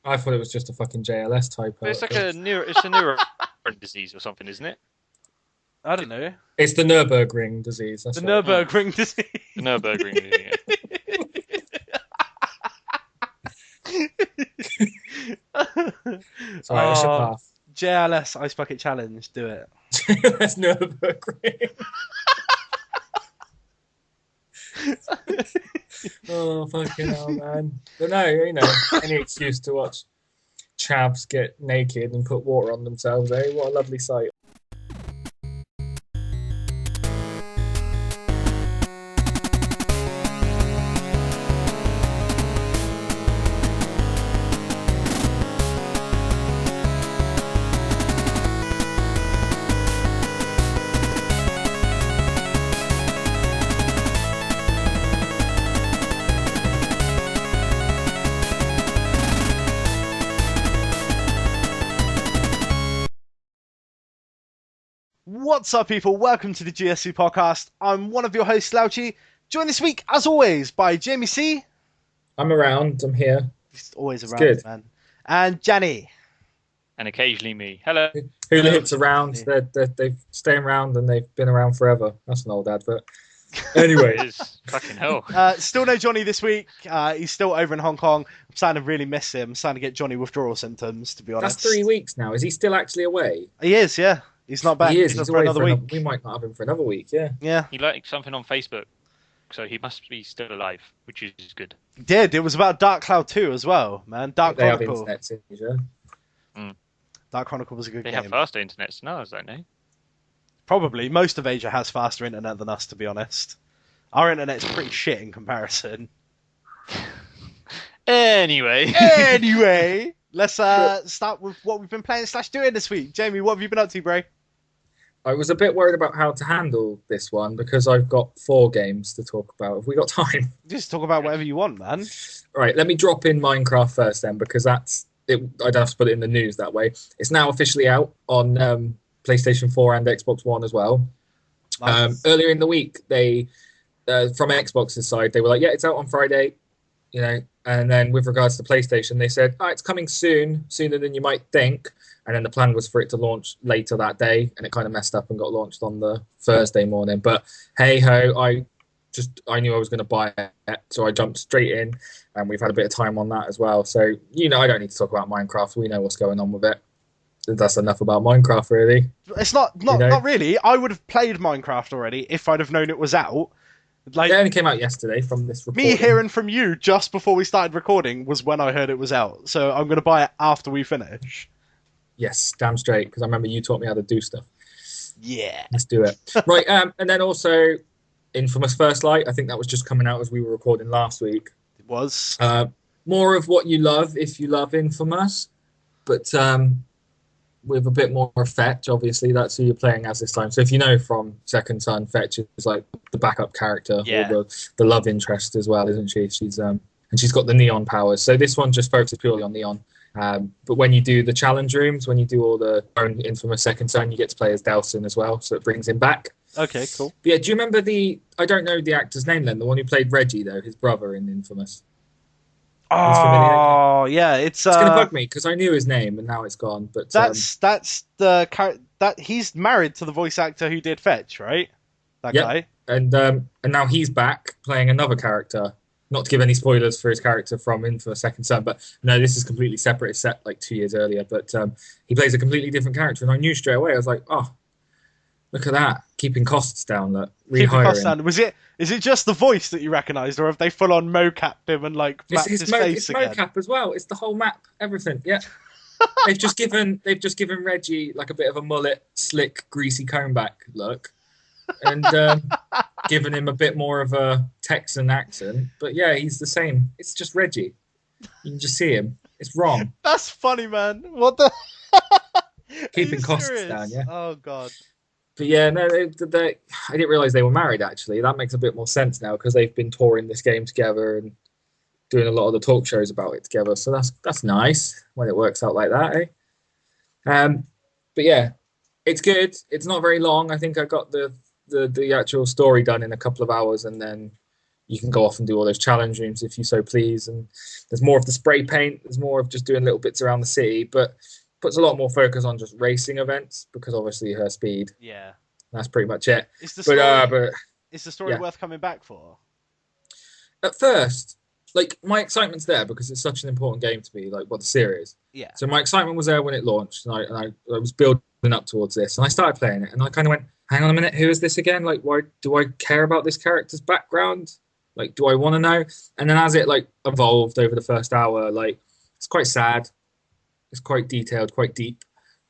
I thought it was just a fucking JLS typo. But it's like a neuro disease or something, isn't it? I don't know. It's the Nurburgring disease. That's The right. Nurburgring disease. The Nurburgring disease. Sorry, it's your path. JLS Ice Bucket Challenge. Do it. That's Nurburgring. Oh, fucking hell, man. But no, any excuse to watch chavs get naked and put water on themselves, eh? What a lovely sight. What's up, people? Welcome to the GSC podcast. I'm one of your hosts, Slouchy. Joined this week, as always, by Jamie C. I'm around. I'm here. He's always around, good. man. And Janny. And occasionally me. Hello. Hula hoops around. They're staying around and they've been around forever. That's an old advert. Anyway. It is. Fucking hell. Still no Johnny this week. He's still over in Hong Kong. I'm starting to really miss him. I'm starting to get Johnny withdrawal symptoms, to be honest. That's 3 weeks now. Is he still actually away? He is, yeah. He's not back. He is. He's He's for away another for week. we might not have him for another week, yeah. Yeah. He liked something on Facebook, so he must be still alive, which is good. He did. It was about Dark Cloud 2 as well, man. Dark They have Chronicle. internet in Asia. Dark Chronicle was a good They game. have faster internet than ours, don't they? Probably. Most of Asia has faster internet than us, to be honest. Our internet's pretty shit in comparison. Anyway. Anyway, let's start with what we've been playing / doing this week. Jamie, what have you been up to, bro? I was a bit worried about how to handle this one because I've got 4 games to talk about. Have we got time? Just talk about whatever you want, man. Right, let me drop in Minecraft first then, because that's it. I'd have to put it in the news that way. It's now officially out on PlayStation 4 and Xbox One as well. Nice. Earlier in the week, they from Xbox's side, they were like, "Yeah, it's out on Friday," And then with regards to PlayStation, they said, "Oh, it's coming soon, sooner than you might think." And then the plan was for it to launch later that day, and it kind of messed up and got launched on the Thursday morning. But hey ho, I knew I was going to buy it, so I jumped straight in, and we've had a bit of time on that as well. So I don't need to talk about Minecraft. We know what's going on with it. That's enough about Minecraft, really. It's not really. I would have played Minecraft already if I'd have known it was out. Like, it only came out yesterday from this report. me hearing from you just before we started recording was when I heard it was out. So I'm going to buy it after we finish. Yes, damn straight, because I remember you taught me how to do stuff. Yeah. Let's do it. Right, and then also Infamous First Light. I think that was just coming out as we were recording last week. It was. More of what you love if you love Infamous, but with a bit more Fetch. Obviously, that's who you're playing as this time. So if you know from Second Son, Fetch is like the backup character, Yeah. or the love interest as well, isn't she? She's and she's got the neon powers. So this one just focuses purely on neon. But when you do the challenge rooms, when you do all the own Infamous Second Son, you get to play as Delson as well, so it brings him back. Okay, cool. But yeah, do you remember I don't know the actor's name then, the one who played Reggie though, his brother in Infamous? Oh, yeah, it's going to bug me because I knew his name and now it's gone. But that's the that he's married to the voice actor who did Fetch, right? That guy. And now he's back playing another character. Not to give any spoilers for his character from Infamous Second Son, but no, this is completely separate. It's set like 2 years earlier, but he plays a completely different character, and I knew straight away. I was like, oh, look at that, keeping costs down. Look, Keeping costs rehiring. down. Is it just the voice that you recognised, or have they full on mocapped him and like mapped his face again? It's mocap as well. It's the whole map, everything. Yeah. they've just given Reggie like a bit of a mullet, slick, greasy comb back look, and given him a bit more of a Texan accent. But yeah, he's the same. It's just Reggie. You can just see him. It's wrong. That's funny, man. What the? Keeping costs down, yeah. Oh god. But yeah, no, I didn't realise they were married, actually. That makes a bit more sense now because they've been touring this game together and doing a lot of the talk shows about it together. So that's nice when it works out like that, eh? But yeah, it's good. It's not very long. I think I got the actual story done in a couple of hours, and then you can go off and do all those challenge rooms if you so please. And there's more of the spray paint. There's more of just doing little bits around the city, but puts a lot more focus on just racing events because obviously her speed. Yeah. That's pretty much it. Is the story, is the story yeah. worth coming back for? At first, like my excitement's there because it's such an important game to me, like what the series. Yeah. So my excitement was there when it launched, and I was building up towards this, and I started playing it, and I kind of went, "Hang on a minute, who is this again? Like, why do I care about this character's background? Like, do I want to know?" And then as it like evolved over the first hour, like it's quite sad, it's quite detailed, quite deep,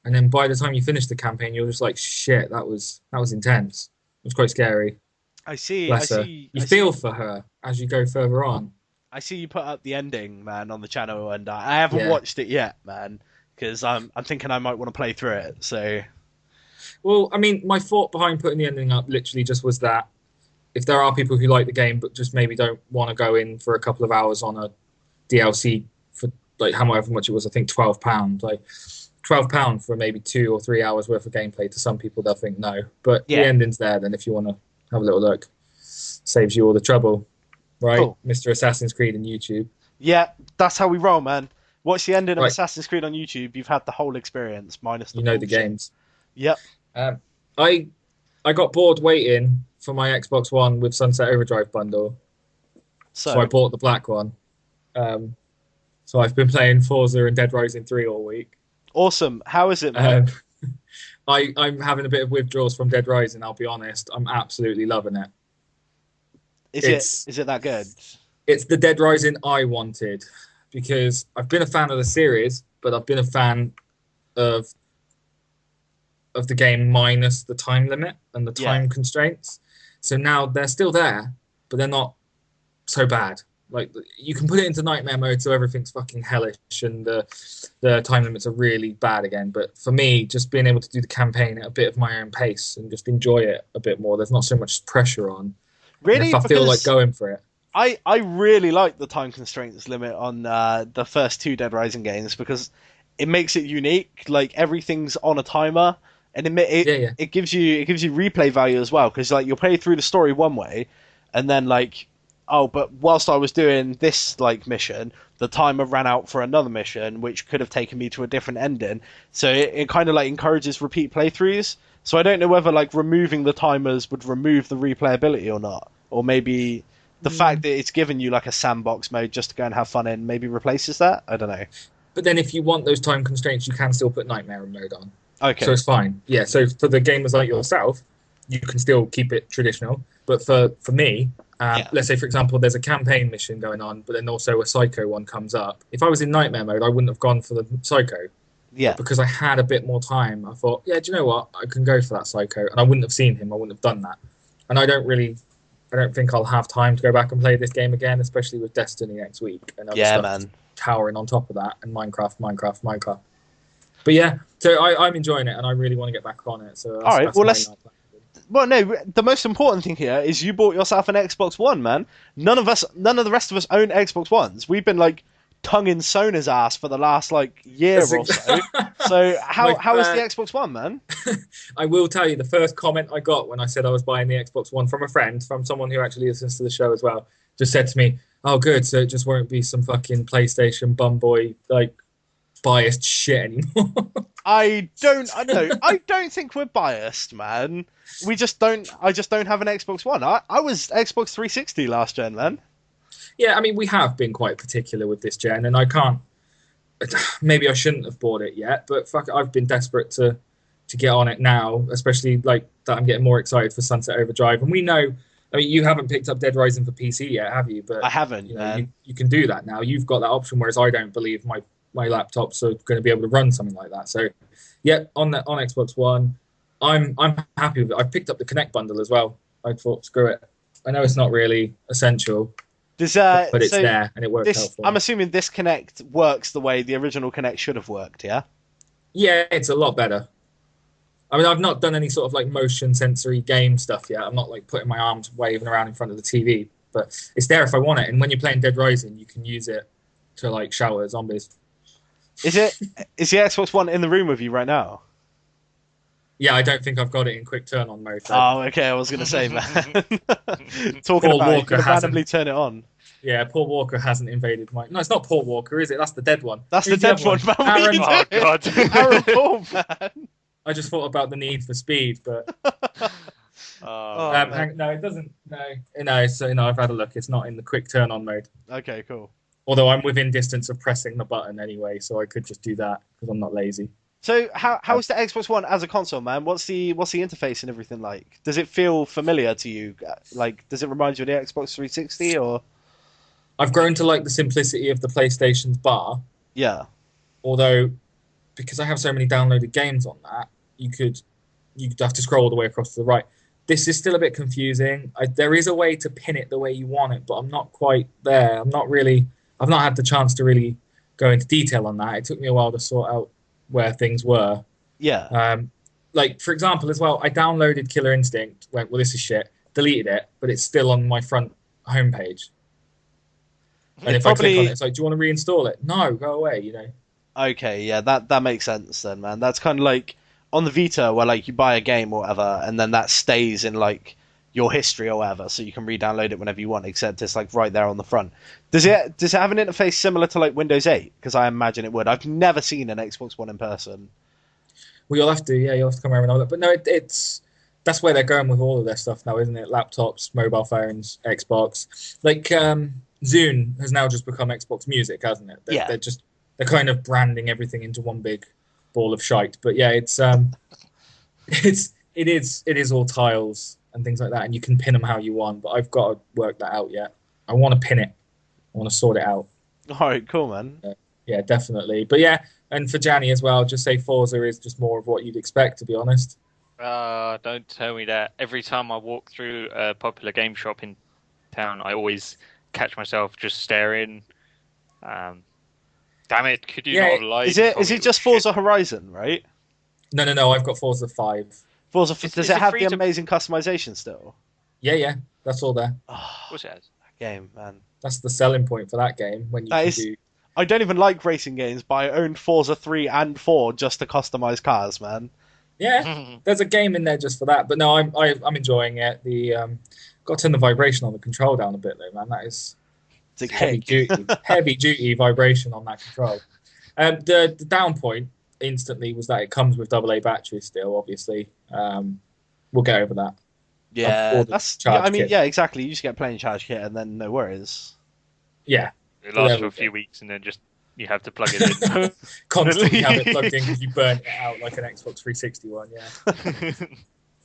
and then by the time you finish the campaign, you're just like, "Shit, that was intense. It was quite scary." I see. Bless her. You feel for her as you go further on. I see you put up the ending, man, on the channel, and I haven't watched it yet, man, because I'm thinking I might want to play through it. So, well, I mean, my thought behind putting the ending up literally just was that if there are people who like the game but just maybe don't want to go in for a couple of hours on a DLC for like however much it was, I think £12, like £12 for maybe 2 or 3 hours worth of gameplay. To some people, they'll think no, but the ending's there. Then if you want to have a little look, saves you all the trouble. Right, cool. Mr. Assassin's Creed on YouTube. Yeah, that's how we roll, man. Watch the ending of Assassin's Creed on YouTube. You've had the whole experience, minus the bullshit. The games. Yep. I got bored waiting for my Xbox One with Sunset Overdrive bundle, so I bought the black one. So I've been playing Forza and Dead Rising 3 all week. Awesome. How is it, man? I'm having a bit of withdrawals from Dead Rising. I'll be honest. I'm absolutely loving it. Is it that good? It's the Dead Rising I wanted, because I've been a fan of the series, but I've been a fan of the game minus the time limit and the time constraints. So now they're still there, but they're not so bad. Like, you can put it into nightmare mode, so everything's fucking hellish, and the time limits are really bad again. But for me, just being able to do the campaign at a bit of my own pace and just enjoy it a bit more, there's not so much pressure on. Really? I feel like going for it. I really like the time constraints limit on the first 2 Dead Rising games because it makes it unique. Like, everything's on a timer, and it gives you replay value as well, because like you'll play through the story one way, and then like, oh, but whilst I was doing this like mission, the timer ran out for another mission, which could have taken me to a different ending. So it kind of like encourages repeat playthroughs. So I don't know whether like removing the timers would remove the replayability or not, or maybe the fact that it's given you like a sandbox mode just to go and have fun in maybe replaces that. I don't know. But then if you want those time constraints, you can still put nightmare mode on. Okay. So it's fine. Yeah. So for the gamers like yourself, you can still keep it traditional. But for me, let's say for example, there's a campaign mission going on, but then also a psycho one comes up. If I was in nightmare mode, I wouldn't have gone for the psycho. Yeah. Because I had a bit more time. I thought, do you know what? I can go for that psycho. And I wouldn't have seen him. I wouldn't have done that. And I don't think I'll have time to go back and play this game again, especially with Destiny next week. And other stuff towering on top of that, and Minecraft. But yeah, so I'm enjoying it, and I really want to get back on it. So all right, well, no, the most important thing here is you bought yourself an Xbox One, man. None of the rest of us own Xbox Ones. We've been like tonguing Sona's ass for the last like year or so. So how is the Xbox One, man? I will tell you, the first comment I got when I said I was buying the Xbox One from a friend, from someone who actually listens to the show as well, just said to me, "Oh, good, so it just won't be some fucking PlayStation bumboy like biased shit anymore." I don't think we're biased, man. I just don't have an Xbox One. I was Xbox 360 last gen, man. Yeah, I mean, we have been quite particular with this gen, and I can't. Maybe I shouldn't have bought it yet, but fuck it, I've been desperate to get on it now, especially like that I'm getting more excited for Sunset Overdrive. And we know, I mean, you haven't picked up Dead Rising for PC yet, have you? But I haven't. You can do that now. You've got that option, whereas I don't believe my laptops are going to be able to run something like that. So, yeah, on Xbox One, I'm happy with it. I picked up the Kinect bundle as well. I thought, screw it. I know it's not really essential. But it's there, and it works out for me. I'm assuming this Kinect works the way the original Kinect should have worked, yeah? Yeah, it's a lot better. I mean, I've not done any sort of like motion sensory game stuff yet. I'm not like putting my arms waving around in front of the TV, but it's there if I want it. And when you're playing Dead Rising, you can use it to like shower zombies. Is the Xbox One in the room with you right now? Yeah, I don't think I've got it in quick turn on mode though. Oh, okay. I was gonna say, man. Talking Paul about it, you Walker could randomly hasn't. turn it on. Yeah, Paul Walker hasn't invaded my. No, it's not Paul Walker, is it? That's the dead one. That's the Who's the dead other one, one? man. What are you Aaron. Oh doing? God. Aaron Paul, man. I just thought about the need for speed, but Oh, man. no, it doesn't. No, no. So no, I've had a look. It's not in the quick turn on mode. Okay, cool. Although I'm within distance of pressing the button anyway, so I could just do that because I'm not lazy. So Uh, how's the Xbox One as a console, man? What's the interface and everything like? Does it feel familiar to you? Like, does it remind you of the Xbox 360 or? I've grown to like the simplicity of the PlayStation's bar, Yeah, although because I have so many downloaded games on that, you'd have to scroll all the way across to the right. This is still a bit confusing. There is a way to pin it the way you want it, but I'm not quite there. I've not had the chance to really go into detail on that. It took me a while to sort out where things were. yeah. Like for example, as well, I downloaded Killer Instinct. Went, well, this is shit. Deleted it, but it's still on my front homepage. And if I click on it, it's like, do you want to reinstall it? No, go away. Okay, yeah, that makes sense then, man. That's kind of like on the Vita where like you buy a game or whatever, and then that stays in like your history or whatever, so you can re-download it whenever you want. Except it's like right there on the front. Does it have an interface similar to like Windows 8? Because I imagine it would. I've never seen an Xbox One in person. Well, you'll have to come around and all that. But no, it's that's where they're going with all of their stuff now, isn't it? Laptops, mobile phones, Xbox. Like Zune has now just become Xbox Music, hasn't it? Yeah. They're kind of branding everything into one big ball of shite. But yeah, it is all tiles and things like that, and you can pin them how you want. But I've got to work that out yet. I want to pin it. I want to sort it out. All right, cool, man. Yeah, definitely. But yeah, and for Janny as well, just say Forza is just more of what you'd expect, to be honest. Don't tell me that. Every time I walk through a popular game shop in town, I always catch myself just staring. Damn it! Could you not have lied? Is it just Forza Horizon, right? No. I've got Forza 5. Forza, Is does it it have free the to- amazing customization still? Yeah. That's all there. Oh, What's it? that game, man. That's the selling point for that game when you That can is. do. I don't even like racing games, but I owned Forza 3 and 4 just to customize cars, man. Yeah, there's a game in there just for that. But no, I'm enjoying it. Got to turn the vibration on the control down a bit though, man. That is It's a heavy kick. duty, heavy duty vibration on that control. The down point instantly was that it comes with AA batteries still. Obviously, we'll get over that. Yeah, ordered that's. charge Yeah, I mean, kit. yeah, exactly. You just get plain charge kit and then no worries. Yeah, It So lasts there for we a few go. weeks, and then just you have to plug it in. constantly have it plugged in because you burnt it out like an Xbox 360 one. Yeah,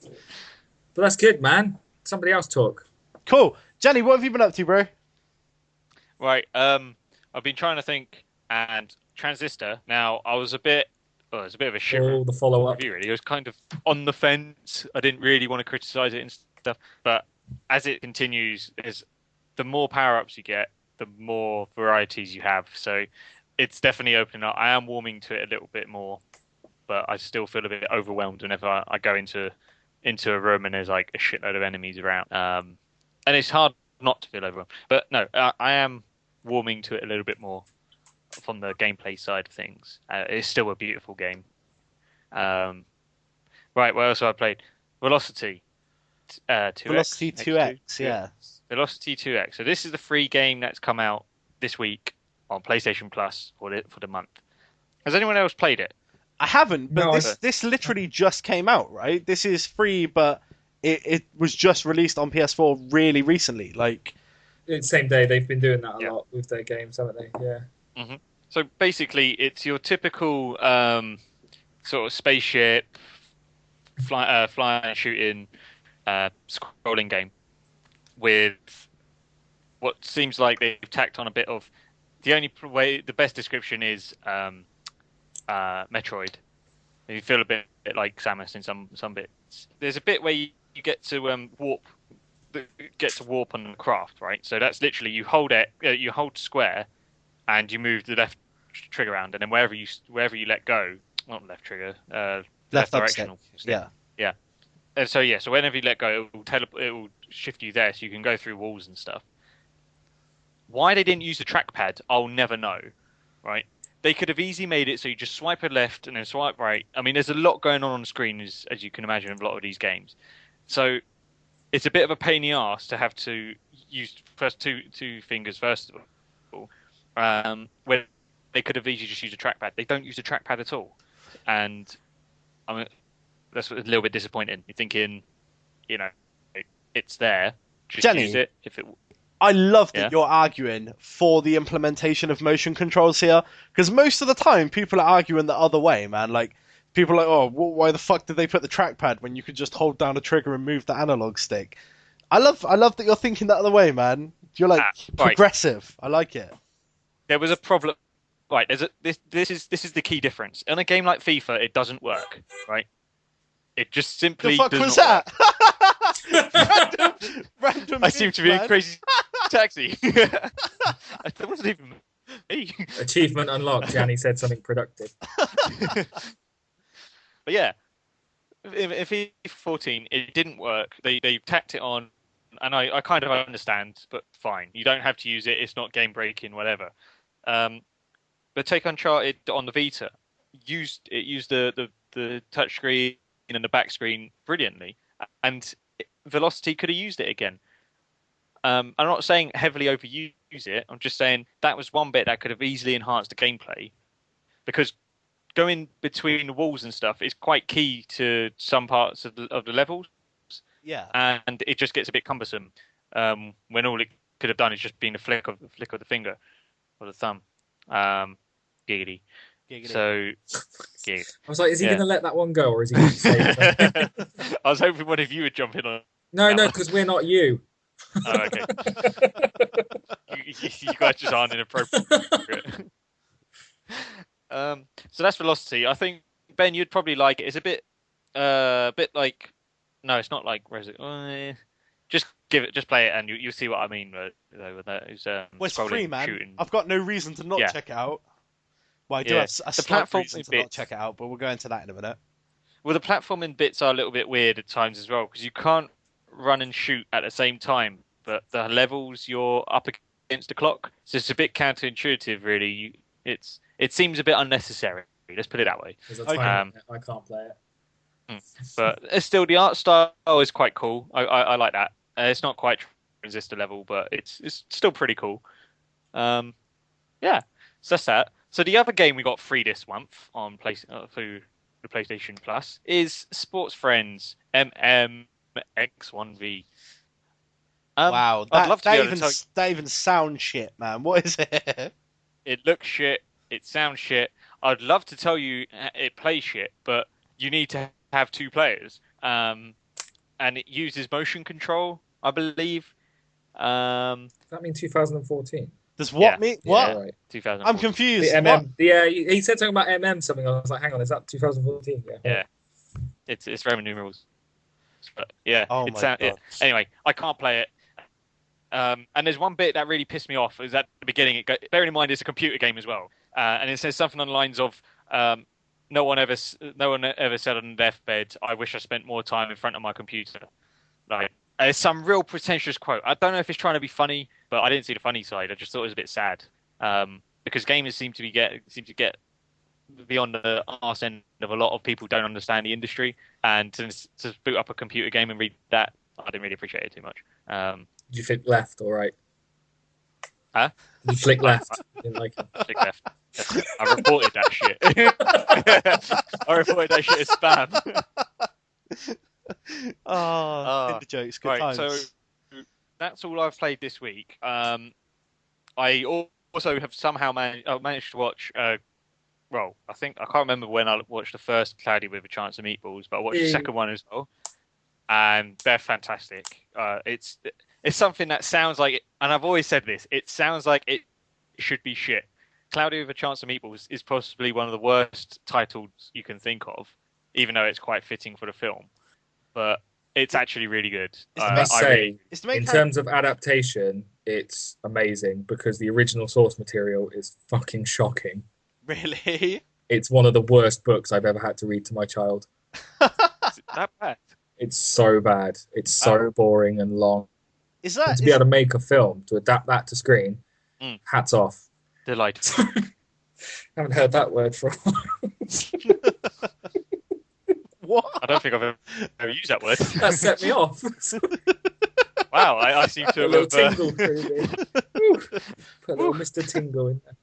but that's good, man. Somebody else talk. Cool. Jenny, what have you been up to, bro? Right. I've been trying to think, and Transistor. Now, I was a bit. Well, it was a bit of a shit All the follow up. review, really. It was kind of on the fence. I didn't really want to criticize it and stuff, but as it continues, is the more power ups you get, the more varieties you have. So it's definitely opening up. I am warming to it a little bit more, but I still feel a bit overwhelmed whenever I go into a room and there's like a shitload of enemies around. And it's hard not to feel overwhelmed. But no, I am warming to it a little bit more from the gameplay side of things. It's still a beautiful game. Right, what else have I played? Velocity 2X. Velocity 2X, yeah. Velocity 2X. So this is the free game that's come out this week on PlayStation Plus for the month. Has anyone else played it? I haven't, but No, this literally just came out, right? This is free, but it was just released on PS4 really recently. Like, It's the same day. They've been doing that a Yeah. lot with their games, haven't they? Yeah. So basically, it's your typical sort of spaceship, flying and shooting, scrolling game with what seems like they've tacked on a bit of. The best description is Metroid. You feel a bit like Samus in some bits. There's a bit where you get to warp on the craft, right? So that's literally you hold square, and you move the left trigger around, and then wherever you let go, not left trigger, left directional stick. yeah. And so whenever you let go, it will shift you there, so you can go through walls and stuff. Why they didn't use the trackpad, I'll never know, right? they could have easily made it so you just swipe left and then swipe right. I mean, there's a lot going on the screen, as you can imagine, in a lot of these games. So it's a bit of a pain in the arse to have to use first two fingers first of all, where they could have easily just used a trackpad. They don't use a trackpad at all, and I mean that's a little bit disappointing. You're thinking, it's there, just Jenny, use it. If it, I love that you're arguing for the implementation of motion controls here, because most of the time people are arguing the other way, man. Like, people are like, oh, why the fuck did they put the trackpad when you could just hold down a trigger and move the analog stick? I love that you're thinking that other way, man. You're like progressive. Right. I like it. There was a problem. Right, this is the key difference. In a game like FIFA, it doesn't work. Right, it just simply. The fuck was that? random I seem to be a crazy taxi. That wasn't even me. Achievement unlocked. Gianni said something productive. But yeah, in FIFA 14, it didn't work. They tacked it on, and I kind of understand, but fine. You don't have to use it. It's not game breaking, whatever. But take Uncharted on the Vita. It used the touch screen and the back screen brilliantly, and Velocity could have used it again. I'm not saying heavily overuse it. I'm just saying that was one bit that could have easily enhanced the gameplay, because going between the walls and stuff is quite key to some parts of the levels. Yeah, and it just gets a bit cumbersome when all it could have done is just been a flick of the finger or the thumb. Giggity. So, giggity. I was like, is he going to let that one go, or is he going to say it? I was hoping one of you would jump in on. No, because we're not you. Oh, okay. you guys just aren't inappropriate. So that's Velocity. I think, Ben, you'd probably like it. It's a bit like. No, it's not like Resident. Just play it, and you'll see what I mean. With that, it's free, man. Shooting. I've got no reason to not check it out. Well, I do have a slight reason to not check it out, but we'll go into that in a minute. Well, the platforming bits are a little bit weird at times as well, because you can't run and shoot at the same time, but the levels you're up against the clock, so it's a bit counterintuitive, really. It seems a bit unnecessary. Let's put it that way. I can't play it. But still, the art style is quite cool. I like that. It's not quite Transistor level, but it's still pretty cool. Yeah, so that's that. So the other game we got free this month on through the PlayStation Plus is Sports Friends MMX1V. Wow, that even sounds shit, man. What is it? It looks shit. It sounds shit. I'd love to tell you it plays shit, but you need to have two players. And it uses motion control, I believe. Does that mean 2014? Does what mean? What? Yeah, right. 2014. I'm confused. The MM. Yeah, he said something about MM something. I was like, hang on, is that 2014? Yeah. It's Roman numerals. But yeah. Oh my God. Anyway, I can't play it. And there's one bit that really pissed me off. Is at the beginning. Bearing in mind it's a computer game as well, and it says something on the lines of, "No one ever said on their deathbed, I wish I spent more time in front of my computer." Like, it's some real pretentious quote. I don't know if it's trying to be funny, but I didn't see the funny side. I just thought it was a bit sad, because gamers seem to get beyond the arse end of a lot of people don't understand the industry, and to boot up a computer game and read that, I didn't really appreciate it too much. Did you flick left or right? Huh? You flick left. Didn't like it. Flick left. I reported that shit. I reported that shit as spam. The jokes, good times. So that's all I've played this week. I also have somehow managed to watch. Well, I can't remember when I watched the first Cloudy with a Chance of Meatballs, but I watched the second one as well, and they're fantastic. It's something that sounds like, and I've always said this, it sounds like it should be shit. Cloudy with a Chance of Meatballs is possibly one of the worst titles you can think of, even though it's quite fitting for the film. But it's actually really good. In terms of adaptation, it's amazing, because the original source material is fucking shocking. Really? It's one of the worst books I've ever had to read to my child. Is it that bad? It's so bad. It's so boring and long. And to be able to make a film, to adapt that to screen, hats off. Delighted. Haven't heard that word for a while. What? I don't think I've ever used that word. That set me off. Wow, I seem to A little have. tingle through me. Put a little Mr. Tingle in there.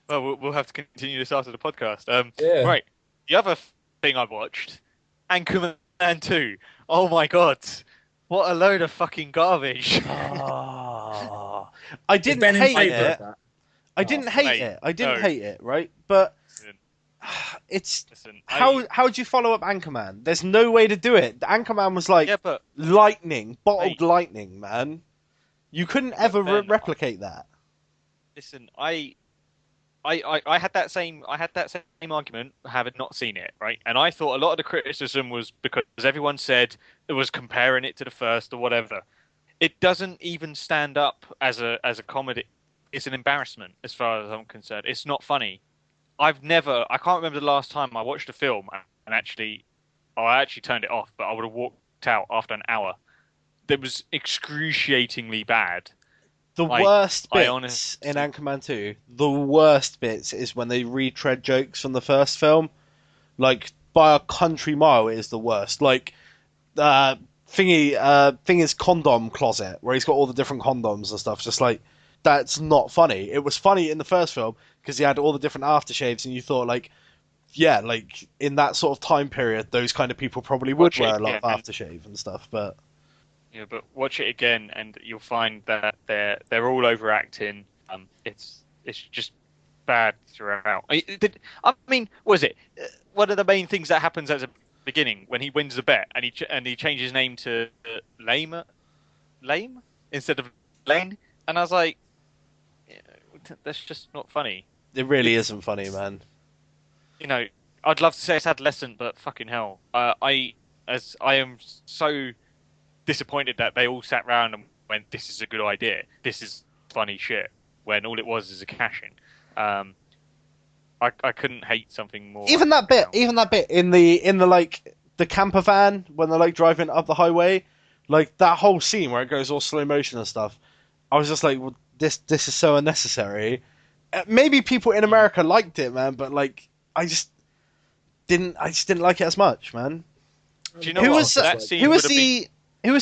Well, we'll have to continue this after the podcast. Yeah. Right. The other thing I watched, Anchorman 2. Oh my god. What a load of fucking garbage. Oh, I Is didn't Ben in hate favour it. of that? I didn't hate mate, it. I didn't no. hate it, right? But it's how'd you follow up Anchorman? There's no way to do it. Anchorman was like lightning, bottled lightning, man. You couldn't ever replicate that. Listen, I had that same argument having not seen it, right? And I thought a lot of the criticism was because everyone said it was comparing it to the first or whatever. It doesn't even stand up as a comedy. It's an embarrassment as far as I'm concerned. It's not funny. I can't remember the last time I watched a film and I actually turned it off, but I would have walked out after an hour. That was excruciatingly bad. The worst bits in Anchorman 2, the worst bits is when they retread jokes from the first film. Like, by a country mile, it is the worst. Like, Thingy's condom closet, where he's got all the different condoms and stuff. Just like, that's not funny. It was funny in the first film because he had all the different aftershaves, and you thought, like, yeah, like, in that sort of time period, those kind of people probably would wear a lot of aftershave and stuff, but... Yeah, but watch it again, and you'll find that they're all overacting. It's just bad throughout. I mean, was it one of the main things that happens at the beginning when he wins the bet, and he changes his name to Lame instead of Lane, and I was like, that's just not funny. It really isn't funny, man. You know, I'd love to say it's adolescent, but fucking hell, I am so disappointed that they all sat around and went, "This is a good idea. This is funny shit." When all it was is a cash-in. I couldn't hate something more. Even that bit in the like the camper van when they're like driving up the highway, like that whole scene where it goes all slow motion and stuff. I was just like, well, this is so unnecessary. Maybe people in America liked it, man, but like I just didn't like it as much, man. Do you know who was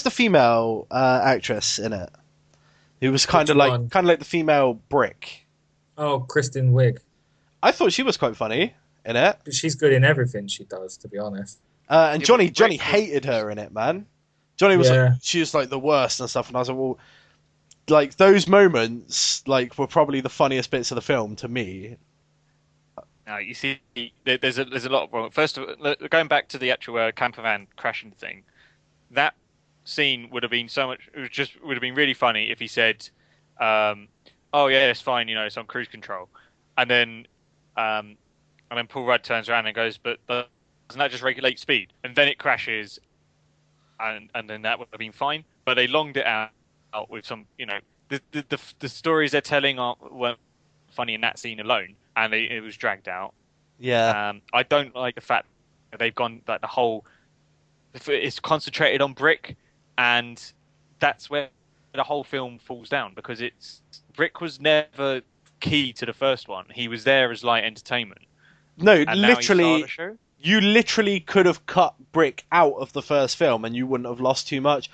the female actress in it? Who was kind of like the female Brick? Oh, Kristen Wiig. I thought she was quite funny in it. She's good in everything she does, to be honest. And Johnny hated her in it, man. Johnny was like, she was like the worst and stuff, and I was like, well, like those moments like were probably the funniest bits of the film to me. Now you see, there's a lot of first of all, going back to the actual camper van crashing thing. That scene would have been would have been really funny if he said, "Oh yeah, it's fine, you know, it's on cruise control," and then Paul Rudd turns around and goes, "But doesn't that just regulate speed?" And then it crashes, and then that would have been fine. But they longed it out with some, you know, the stories they're telling weren't funny in that scene alone, and it was dragged out. Yeah, I don't like the fact that they've gone like the whole. It's concentrated on Brick, and that's where the whole film falls down because Brick was never key to the first one. He was there as light entertainment. No, literally, you literally could have cut Brick out of the first film and you wouldn't have lost too much.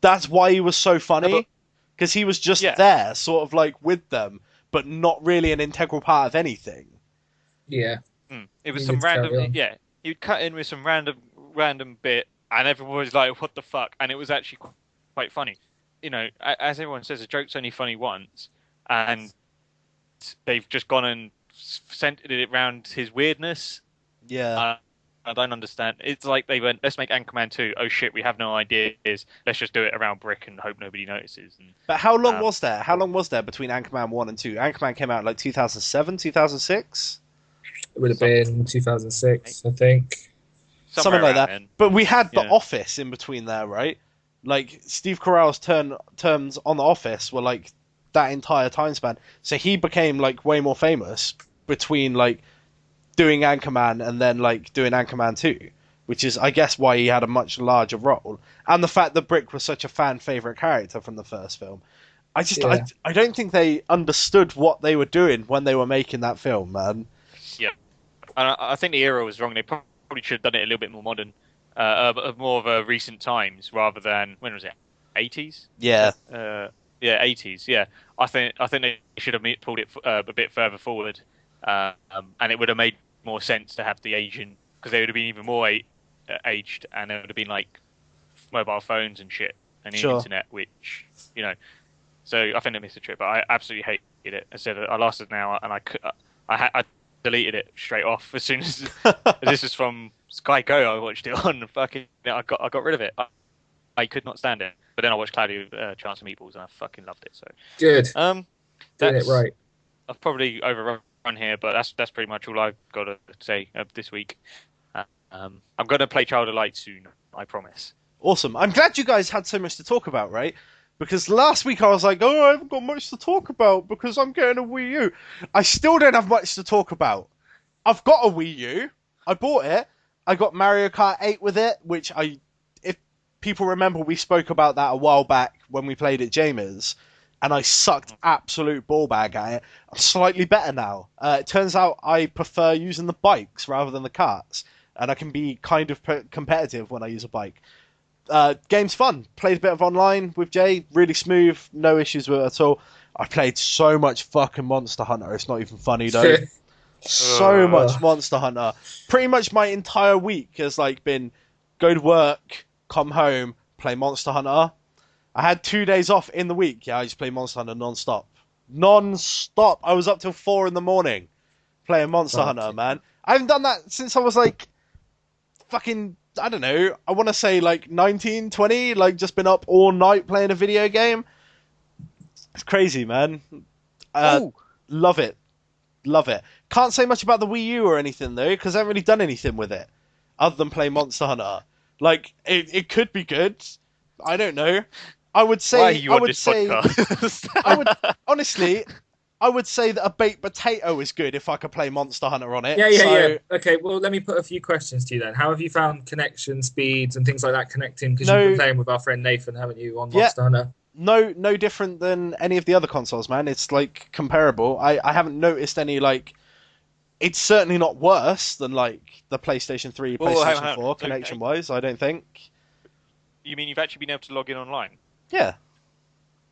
That's why he was so funny, because he was just there, sort of like with them, but not really an integral part of anything. Yeah, it was some random. Yeah, he'd cut in with some random bit, and everyone was like, "What the fuck?" And it was actually quite funny. You know, as everyone says, a joke's only funny once, and they've just gone and centered it around his weirdness. Yeah. I don't understand. It's like they went, let's make Anchorman 2. Oh shit, we have no ideas. Let's just do it around Brick and hope nobody notices. But how long was there? How long was there between Anchorman 1 and 2? Anchorman came out in like 2007, 2006? It would have been 2006, I think. Something like that. Then. But we had The Office in between there, right? Like, Steve Carell's terms on The Office were like that entire time span. So he became like way more famous between like doing Anchorman and then like doing Anchorman 2, which is I guess why he had a much larger role, and the fact that Brick was such a fan favorite character from the first film. I don't think they understood what they were doing when they were making that film, man. Yeah, and I think the era was wrong. They probably should have done it a little bit more modern, more of a recent times rather than when was it, 80s? Yeah. Yeah, 80s. Yeah, I think they should have pulled it a bit further forward, and it would have made more sense to have the Asian because they would have been even more aged, and it would have been like mobile phones and shit and the internet, which So I think I missed a trip, but I absolutely hated it. I said I lasted an hour, and I deleted it straight off as soon as this was from Sky Go. I watched it on fucking. I got rid of it. I could not stand it. But then I watched Cloudy Chance of Meatballs, and I fucking loved it. So good. Doing it right. I've probably overrun here, but that's pretty much all I've got to say this week. I'm going to play Child of Light soon. I promise. Awesome. I'm glad you guys had so much to talk about, right? Because last week I was like, oh, I haven't got much to talk about because I'm getting a Wii U. I still don't have much to talk about. I've got a Wii U. I bought it. I got Mario Kart 8 with it, which if people remember, we spoke about that a while back when we played at Jamers, and I sucked absolute ball bag at it. I'm slightly better now. It turns out I prefer using the bikes rather than the karts, and I can be kind of competitive when I use a bike. Game's fun. Played a bit of online with Jay. Really smooth. No issues with it at all. I played so much fucking Monster Hunter. It's not even funny though. So much Monster Hunter. Pretty much my entire week has been go to work, come home, play Monster Hunter. I had 2 days off in the week. Yeah, I just play Monster Hunter non-stop. Non-stop. I was up till 4 a.m. playing Monster Hunter, man. I haven't done that since I was fucking... I don't know, I want to say 19, 20, just been up all night playing a video game. It's crazy, man. Love it. Love it. Can't say much about the Wii U or anything, though, because I haven't really done anything with it, other than play Monster Hunter. It could be good. I don't know. I would say... Why are you on this podcast? Honestly... I would say that a baked potato is good if I could play Monster Hunter on it. Yeah. Okay, well, let me put a few questions to you then. How have you found connection speeds and things like that connecting? Because you've been playing with our friend Nathan, haven't you, on Monster Hunter? No different than any of the other consoles, man. It's comparable. I haven't noticed any it's certainly not worse than the PlayStation 3, PlayStation 4 connection-wise, I don't think. You mean you've actually been able to log in online? Yeah.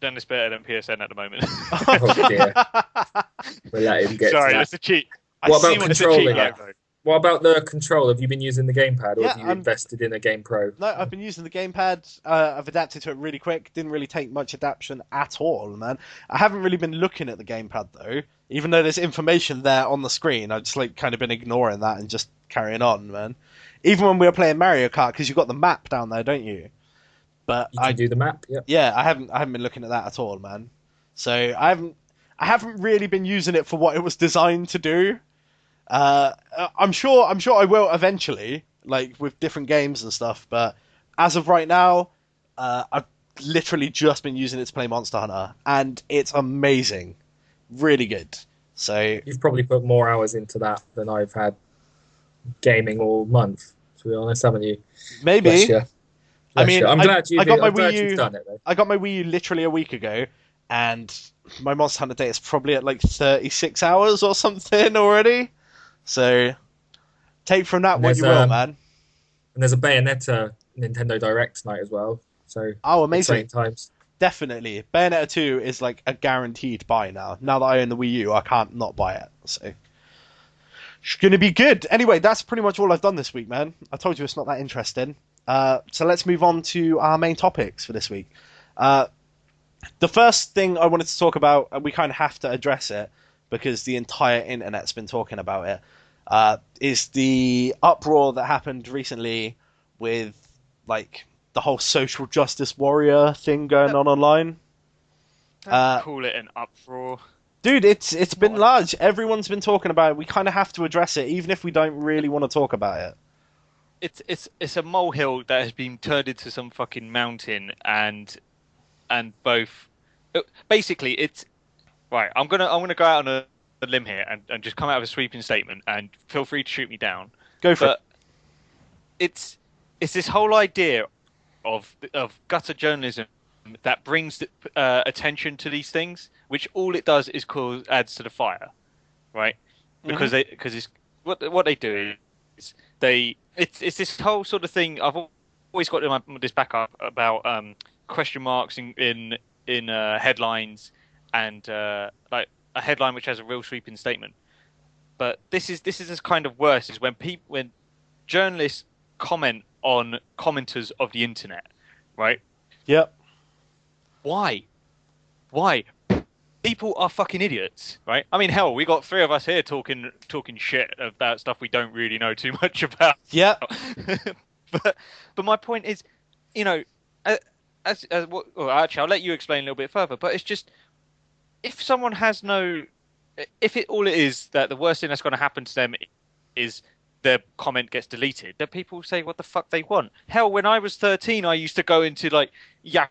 Then it's better than PSN at the moment. Oh dear. We'll let him get Sorry, to that. that's a cheat. What about controlling it? What about the control? Have you been using the gamepad, or have you invested in a Game Pro? No, I've been using the gamepad. I've adapted to it really quick. Didn't really take much adaptation at all, man. I haven't really been looking at the gamepad, though. Even though there's information there on the screen, I've just kind of been ignoring that and just carrying on, man. Even when we were playing Mario Kart, because you've got the map down there, don't you? But I do the map. Yep. Yeah, I haven't been looking at that at all, man. So I haven't really been using it for what it was designed to do. I'm sure I will eventually, with different games and stuff. But as of right now, I've literally just been using it to play Monster Hunter, and it's amazing, really good. So you've probably put more hours into that than I've had gaming all month. To be honest, haven't you? Maybe. I'm glad you've done it, though. I got my Wii U literally a week ago, and my Monster Hunter date is probably at 36 hours or something already. So take from that what you will, man. And there's a Bayonetta Nintendo Direct tonight as well. So amazing times. Definitely. Bayonetta 2 is a guaranteed buy now. Now that I own the Wii U, I can't not buy it. So it's going to be good. Anyway, that's pretty much all I've done this week, man. I told you it's not that interesting. So let's move on to our main topics for this week. The first thing I wanted to talk about, and we kind of have to address it because the entire internet's been talking about it, is the uproar that happened recently with the whole social justice warrior thing going on online. Call it an uproar. Dude, it's been large. Everyone's been talking about it. We kind of have to address it, even if we don't really want to talk about it. It's a molehill that has been turned into some fucking mountain, and both basically it's right. I'm gonna go out on a limb here and just come out with a sweeping statement, and feel free to shoot me down. Go for it. It's this whole idea of gutter journalism that brings attention to these things, which all it does is adds to the fire, right? Because it's what they do is it's this whole sort of thing. I've always got this backup about question marks in headlines and like a headline which has a real sweeping statement. But this is this kind of worse is when journalists comment on commenters of the internet, right? Yep. Why? People are fucking idiots, right? I mean, hell, we got three of us here talking shit about stuff we don't really know too much about. Yep. but my point is, you know, well, actually, I'll let you explain a little bit further. But it's just if someone has all it is that the worst thing that's going to happen to them is their comment gets deleted, then people say what the fuck they want. Hell, when I was 13, I used to go into like Yahoo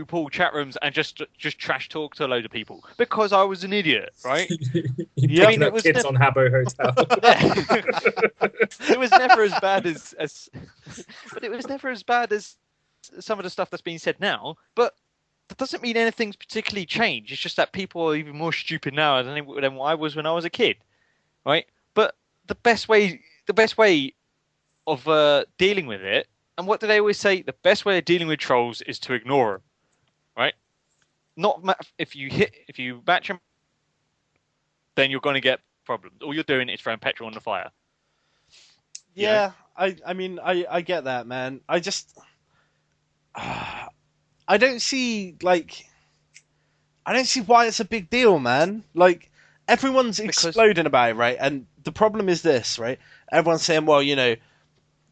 Pool chat rooms and just trash talk to a load of people because I was an idiot, right? Yeah, I mean, it was kids on Habbo Hotel. It was never as bad but it was never as bad as some of the stuff that's being said now. But that doesn't mean anything's particularly changed. It's just that people are even more stupid now than what I was when I was a kid, right? But the best way of dealing with it, and what do they always say? The best way of dealing with trolls is to ignore them, right? Not if you match them, then you're going to get problems. All you're doing is throwing petrol on the fire. Yeah, I mean, I get that, man. I just I don't see why it's a big deal, man. Like everyone's exploding about it, right? And the problem is this, right? Everyone's saying, well, you know,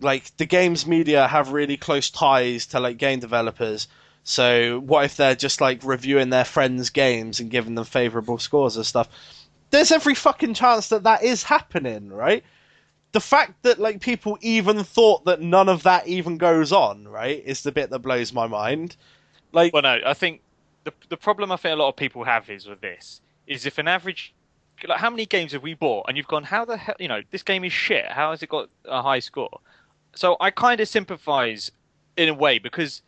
like the games media have really close ties to like game developers. So what if they're just like reviewing their friends' games and giving them favorable scores and stuff? There's every fucking chance that is happening, right? The fact that like people even thought that none of that even goes on, right, is the bit that blows my mind. Like, well, no, I think the problem I think a lot of people have is with this is if an average, like how many games have we bought and you've gone, how the hell, you know, this game is shit. How has it got a high score? So I kind of sympathise in a way because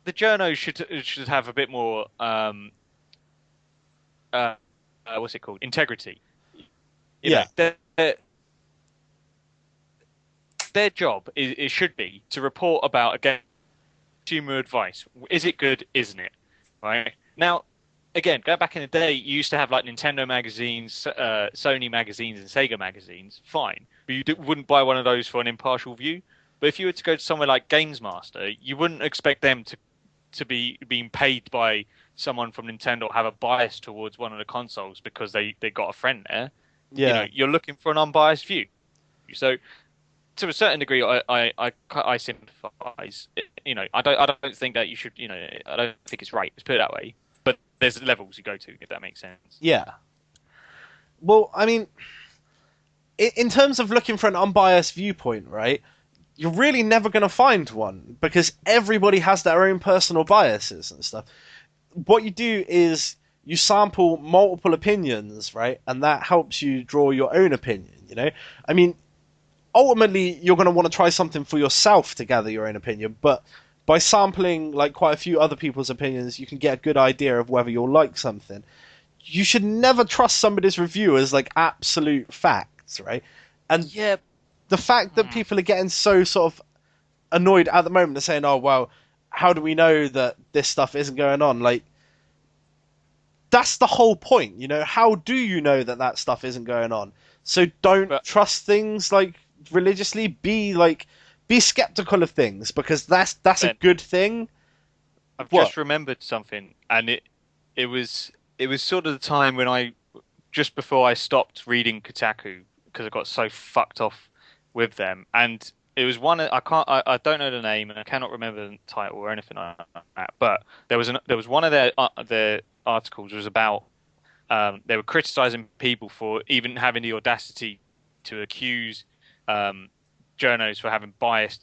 the journos should have a bit more what's it called, integrity. You know, their job it should be to report about a game, consumer advice. Is it good? Isn't it? Right now, again, go back in the day, you used to have like Nintendo magazines, Sony magazines, and Sega magazines. Fine, but you wouldn't buy one of those for an impartial view. But if you were to go to somewhere like Games Master, you wouldn't expect them to be being paid by someone from Nintendo or have a bias towards one of the consoles because they got a friend there. Yeah, you know, you're looking for an unbiased view. So to a certain degree, I sympathise. You know, I don't think that you should. You know, I don't think it's right. Let's put it that way. But there's levels you go to, if that makes sense. Yeah. Well, I mean, in terms of looking for an unbiased viewpoint, right? You're really never going to find one because everybody has their own personal biases and stuff. What you do is you sample multiple opinions, right? And that helps you draw your own opinion, you know? I mean, ultimately, you're going to want to try something for yourself to gather your own opinion, but by sampling like quite a few other people's opinions, you can get a good idea of whether you'll like something. You should never trust somebody's review as like absolute facts, right? And yeah, the fact that people are getting so sort of annoyed at the moment, they're saying, "Oh well, how do we know that this stuff isn't going on?" Like, that's the whole point, you know. How do you know that stuff isn't going on? So don't trust things like religiously. Be skeptical of things because that's a good thing. I've just remembered something, and it was sort of the time when just before I stopped reading Kotaku because I got so fucked off with them, and it was one I don't know the name and I cannot remember the title or anything like that, but there was one of their articles was about they were criticizing people for even having the audacity to accuse journos for having biased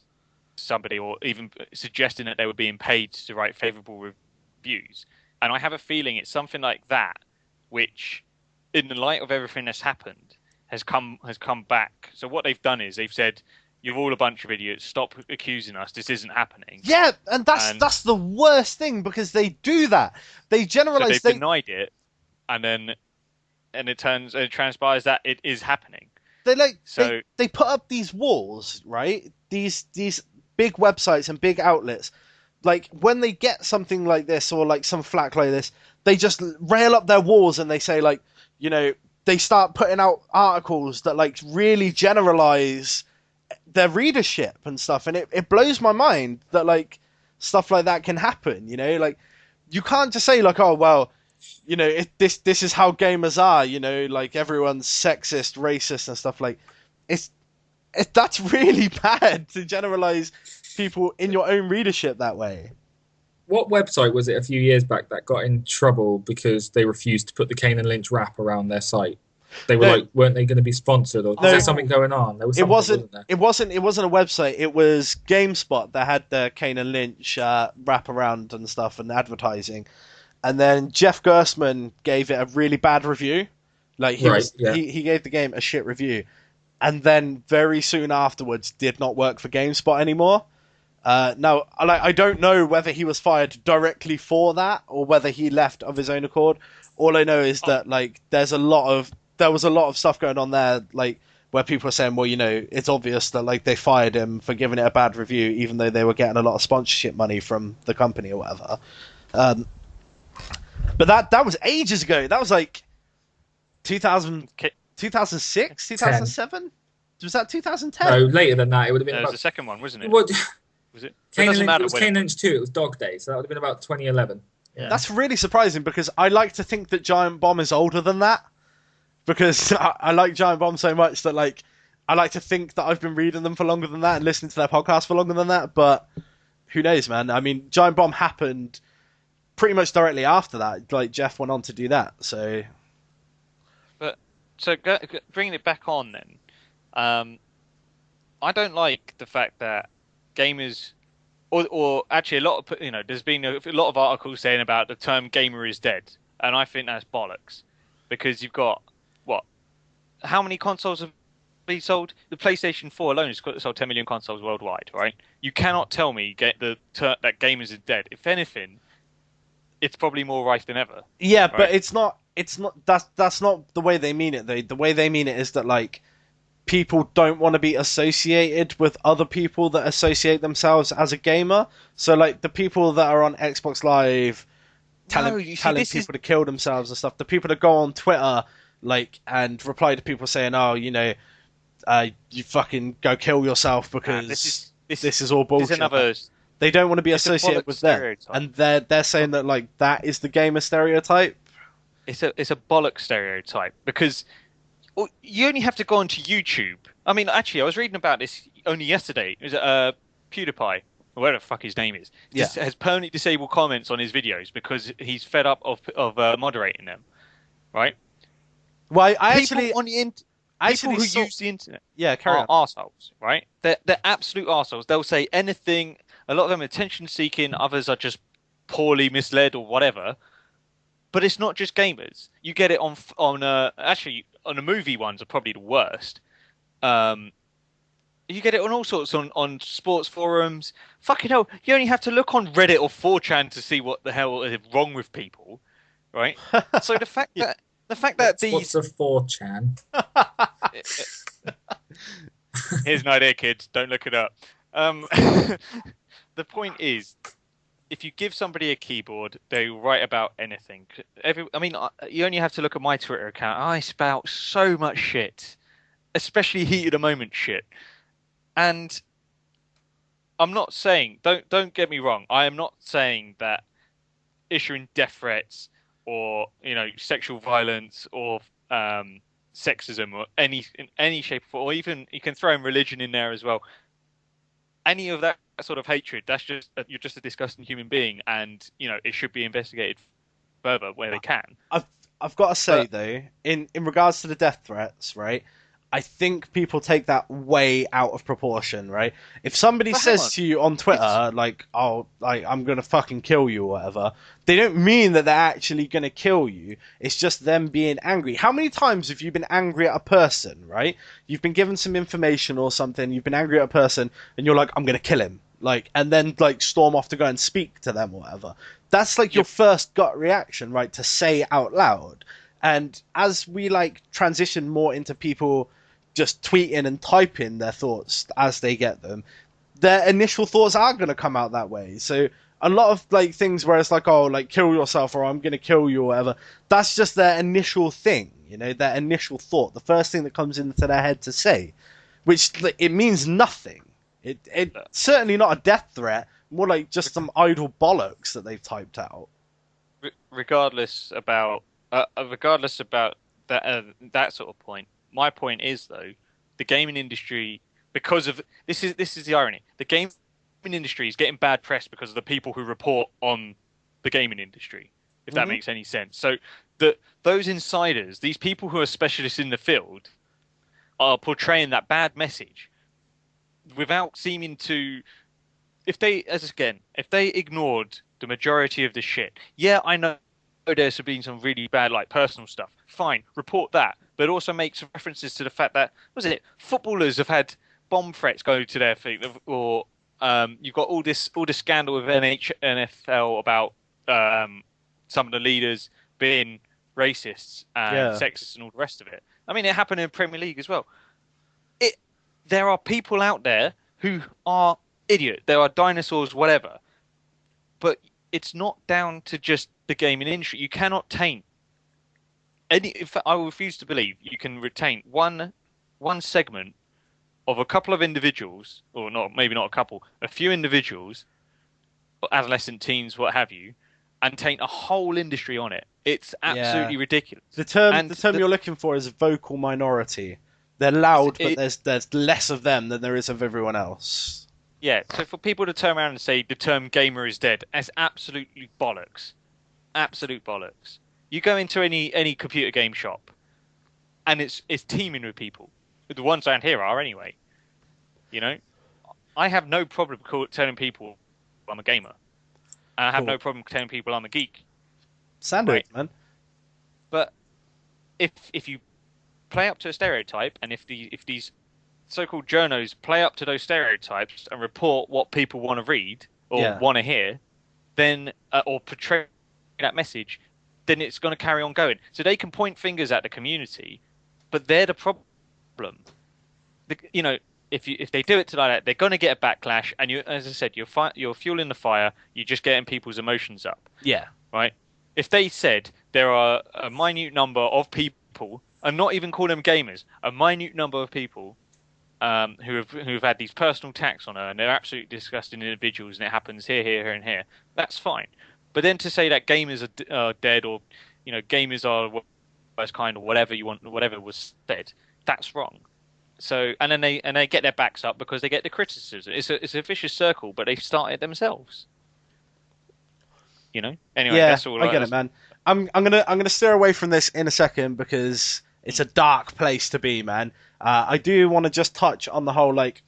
somebody or even suggesting that they were being paid to write favorable reviews. And I have a feeling it's something like that which, in the light of everything that's happened, has come back. So what they've done is they've said You're all a bunch of idiots. Stop accusing us. This isn't happening. Yeah, and that's the worst thing, because they do that. They generalize. So they've denied it, and it transpires that it is happening. They put up these walls, right? These big websites and big outlets. Like, when they get something like this, or like some flack like this, they just rail up their walls and they say, like, they start putting out articles that like really generalize their readership and stuff, and it blows my mind that like stuff like that can happen. Like, you can't just say like, oh well, this is how gamers are. Like, everyone's sexist, racist, and stuff. Like, that's really bad to generalize people in your own readership that way. What website was it a few years back that got in trouble because they refused to put the Kane and Lynch wrap around their site? They were weren't they going to be sponsored, or was there something going on? There was something, wasn't there? It wasn't a website. It was GameSpot that had the Kane and Lynch wrap around and stuff and advertising. And then Jeff Gerstmann gave it a really bad review. Like, he gave the game a shit review, and then very soon afterwards did not work for GameSpot anymore. Now, I don't know whether he was fired directly for that or whether he left of his own accord. All I know is that like there was a lot of stuff going on there, like, where people are saying, well, it's obvious that like they fired him for giving it a bad review, even though they were getting a lot of sponsorship money from the company or whatever. But that was ages ago. That was like 2006, 2007? Was that 2010? No, later than that. It would have been It was about the second one, wasn't it? What? Was it? Kane and Lynch, it was Kane and Lynch 2. It was Dog Days, so that would have been about 2011. Yeah. That's really surprising, because I like to think that Giant Bomb is older than that, because I like Giant Bomb so much that like I like to think that I've been reading them for longer than that and listening to their podcast for longer than that. But who knows, man? I mean, Giant Bomb happened pretty much directly after that. Like, Jeff went on to do that, so. But bringing it back on then, I don't like the fact that gamers, or actually a lot of, there's been a lot of articles saying about the term gamer is dead, and I think that's bollocks, because you've got how many consoles have been sold? The PlayStation 4 alone has sold 10 million consoles worldwide, right? You cannot tell me that gamers is dead. If anything, it's probably more rife than ever. Yeah, right? But it's not. That's not the way they mean it. The way they mean it is that like, people don't want to be associated with other people that associate themselves as a gamer. So like, the people that are on Xbox Live telling people to kill themselves and stuff, the people that go on Twitter like and reply to people saying, oh, you fucking go kill yourself because this is all bullshit. They don't want to be associated with them, and they're saying that like that is the gamer stereotype. It's a bollock stereotype, because you only have to go onto YouTube. I mean, actually, I was reading about this only yesterday. It was PewDiePie, or whatever the fuck his name is, has permanently disabled comments on his videos because he's fed up of moderating them, right? Well, people who use the internet are arseholes, right? They're absolute arseholes. They'll say anything. A lot of them are attention seeking. Others are just poorly misled or whatever. But it's not just gamers. You get it on the movie ones are probably the worst. You get it on all sorts, on sports forums. Fucking hell, you only have to look on Reddit or 4chan to see what the hell is wrong with people, right? So the fact that what's a 4chan? Here's an idea, kids. Don't look it up. The point is, if you give somebody a keyboard, they write about anything. You only have to look at my Twitter account. I spout so much shit, especially heat of the moment shit. And I'm not saying, don't get me wrong, I am not saying that issuing death threats or sexual violence or sexism or in any shape or even you can throw in religion in there as well. Any of that sort of hatred, that's just you're just a disgusting human being, and it should be investigated further where they can. I've got to say though, in regards to the death threats, right? I think people take that way out of proportion, right? If somebody says to you on Twitter, like, "Oh, like I'm gonna fucking kill you" or whatever, they don't mean that they're actually gonna kill you. It's just them being angry. How many times have you been angry at a person, right? You've been given some information or something, you've been angry at a person, and you're like, "I'm gonna kill him," like, and then like storm off to go and speak to them or whatever. That's like your first gut reaction, right? To say out loud. And as we like transition more into people just tweeting and typing their thoughts as they get them, their initial thoughts are going to come out that way. So a lot of like things where it's like, oh, like kill yourself or I'm going to kill you or whatever, that's just their initial thing, you know, their initial thought, the first thing that comes into their head to say, which it means nothing. It's certainly not a death threat, more like just some idle bollocks that they've typed out. Regardless about that sort of point. My point is, though, the gaming industry, because of this is the irony. The gaming industry is getting bad press because of the people who report on the gaming industry, if that makes any sense. So those insiders, these people who are specialists in the field, are portraying that bad message without seeming to. If they ignored the majority of the shit, yeah, I know there's been some really bad, like, personal stuff. Fine, report that, but also make some references to the fact that footballers have had bomb threats go to their feet, or you've got all this scandal with NFL about some of the leaders being racists and sexist and all the rest of it. I mean, it happened in the Premier League as well. There are people out there who are idiots. There are dinosaurs, whatever, but it's not down to just the gaming industry. You cannot taint any. In fact, I refuse to believe you can retain one segment of a couple of individuals, or not, maybe not a couple, a few individuals, adolescent teens, what have you, and taint a whole industry on it. It's absolutely ridiculous. The term you're looking for is vocal minority. They're loud, but there's less of them than there is of everyone else. Yeah, so for people to turn around and say the term gamer is dead, that's absolutely bollocks. Absolute bollocks. You go into any computer game shop, and it's teeming with people. The ones around here are anyway. You know, I have no problem telling people I'm a gamer. I have no problem telling people I'm a geek. Right? Man. But if you play up to a stereotype, and if these so-called journos play up to those stereotypes and report what people want to read or want to hear, then or portray that message, then it's going to carry on going. So they can point fingers at the community, but they're the problem. You know, if they do it like that, they're going to get a backlash, and as I said, you're fueling the fire. You're just getting people's emotions up. Yeah. Right. If they said there are a minute number of people, and not even call them gamers, a minute number of people who have had these personal attacks on her, and they're absolutely disgusting individuals, and it happens here, and here. That's fine. But then to say that gamers are dead, or you know, gamers are worst kind, or whatever was said, that's wrong. So and then they get their backs up because they get the criticism. It's a vicious circle, but they started themselves. You know. Anyway, that's all. I get it, man. I'm gonna steer away from this in a second because it's a dark place to be, man. I do want to just touch on the whole like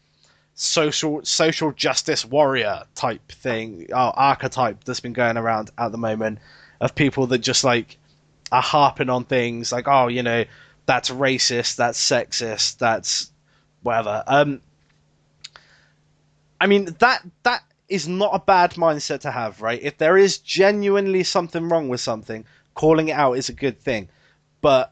social justice warrior type thing, archetype that's been going around at the moment of people that just like are harping on things like, oh, you know, that's racist, that's sexist, that's whatever. I mean, that is not a bad mindset to have, right? If there is genuinely something wrong with something, calling it out is a good thing, but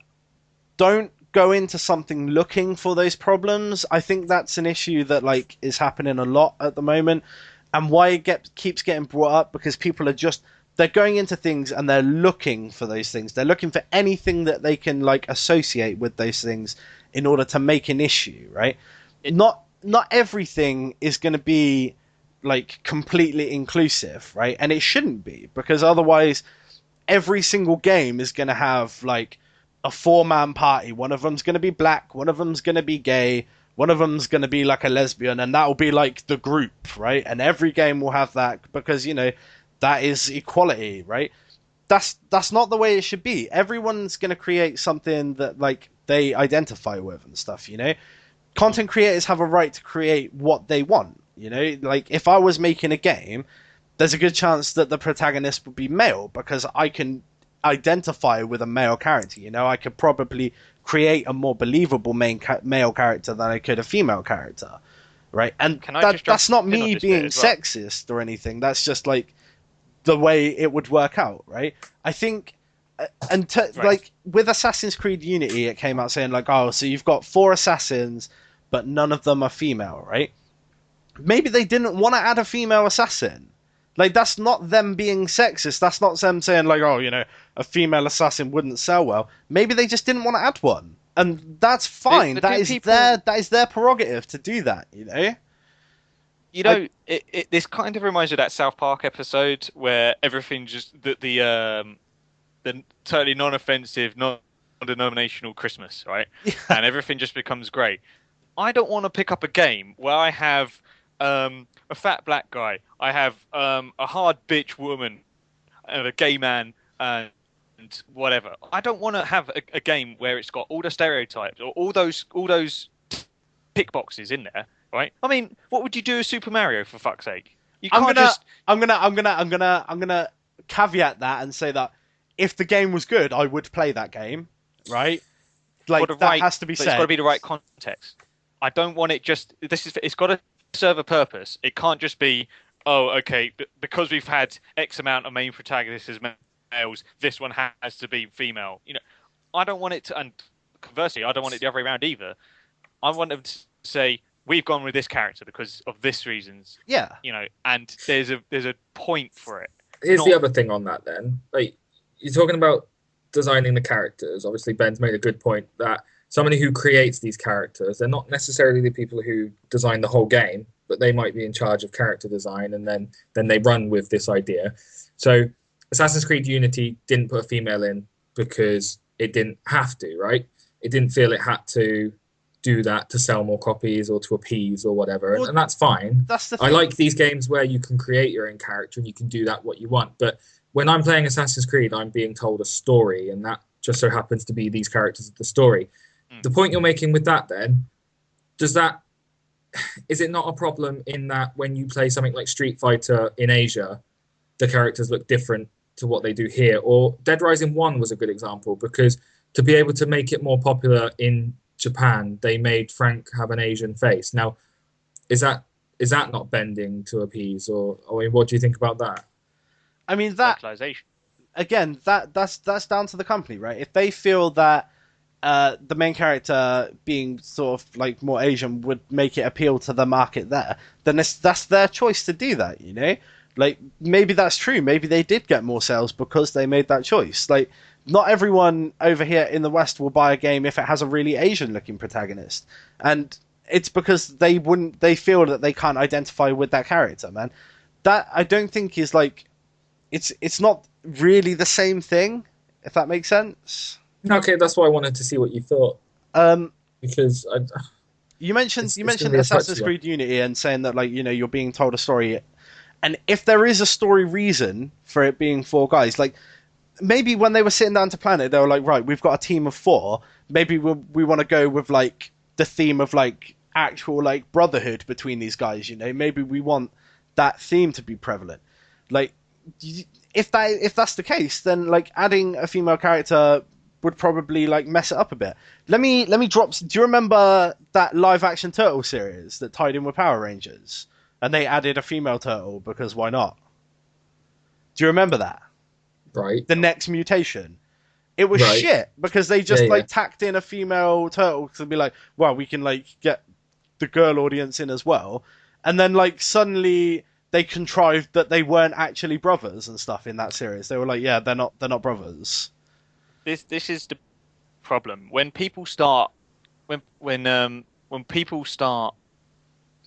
don't go into something looking for those problems. I think that's an issue that like is happening a lot at the moment, and why it keeps getting brought up because people are they're going into things and they're looking for those things. They're looking for anything that they can like associate with those things in order to make an issue, right? Not everything is going to be like completely inclusive, right? And it shouldn't be, because otherwise every single game is going to have like a 4-man party. One of them's going to be black, one of them's going to be gay, one of them's going to be like a lesbian, and that'll be like the group, right? And every game will have that because, you know, that is equality, right? That's not the way it should be. Everyone's going to create something that they identify with and stuff, you know? Content creators have a right to create what they want, you know? Like, if I was making a game, there's a good chance that the protagonist would be male because I can identify with a male character, you know? I could probably create a more believable male character than I could a female character, right? And that's not me being sexist or anything. That's just, like, the way it would work out, right? I think, like, with Assassin's Creed Unity, it came out saying, like, oh, so you've got 4 assassins, but none of them are female, right? Maybe they didn't want to add a female assassin. Like, that's not them being sexist. That's not them saying, like, oh, you know, a female assassin wouldn't sell well. Maybe they just didn't want to add one. And that's fine. That is their prerogative to do that, you know? You know, this kind of reminds me of that South Park episode where everything just the totally non-offensive, non-denominational Christmas, right? Yeah. And everything just becomes great. I don't want to pick up a game where I have a fat black guy, I have a hard bitch woman, and a gay man, and whatever. I don't want to have a game where it's got all the stereotypes or all those tick boxes in there. Right? I mean, what would you do with Super Mario, for fuck's sake? I'm gonna caveat that and say that if the game was good, I would play that game, right? Like, that has to be said. It's got to be the right context. I don't want it just. It's got to serve a purpose. It can't just be, oh, okay, because we've had X amount of main protagonists as males, this one has to be female. You know, I don't want it to, and conversely, I don't want it the other way around either. I want them to say, we've gone with this character because of this reasons. Yeah. You know, and there's a point for it. Here's the other thing on that then. Like, you're talking about designing the characters. Obviously, Ben's made a good point that somebody who creates these characters, they're not necessarily the people who design the whole game, but they might be in charge of character design, and then they run with this idea. So Assassin's Creed Unity didn't put a female in because it didn't have to, right? It didn't feel it had to do that to sell more copies or to appease or whatever, and that's fine. That's the thing. I like these games where you can create your own character and you can do that what you want. But when I'm playing Assassin's Creed, I'm being told a story, and that just so happens to be these characters of the story. The point you're making with that, then, is it not a problem in that when you play something like Street Fighter in Asia, the characters look different to what they do here? Or Dead Rising 1 was a good example, because to be able to make it more popular in Japan, they made Frank have an Asian face. Now, is that not bending to appease, or I mean, what do you think about that? I mean, that again, that's down to the company, right? If they feel that the main character being sort of like more Asian would make it appeal to the market there, then that's their choice to do that, you know? Like, maybe that's true. Maybe they did get more sales because they made that choice. Like, not everyone over here in the West will buy a game if it has a really Asian-looking protagonist, and it's because they feel that they can't identify with that character, man. That, I don't think, is like, it's not really the same thing, if that makes sense. Okay, that's why I wanted to see what you thought. Because you mentioned Assassin's Creed Unity and saying that, like, you know, you're being told a story, and if there is a story reason for it being 4 guys, like, maybe when they were sitting down to plan it, they were like, right, we've got a team of 4. Maybe we want to go with, like, the theme of, like, actual, like, brotherhood between these guys, you know? Maybe we want that theme to be prevalent. Like, if that's the case, then, like, adding a female character would probably, like, mess it up a bit. Let me drop. Do you remember that live action Turtle series that tied in with Power Rangers, and they added a female turtle because why not? Do you remember that? Right. The Next Mutation. It was shit because they just tacked in a female turtle to be like, well, we can, like, get the girl audience in as well, and then, like, suddenly they contrived that they weren't actually brothers and stuff in that series. They were like, yeah, they're not brothers. This is the problem when people start when people start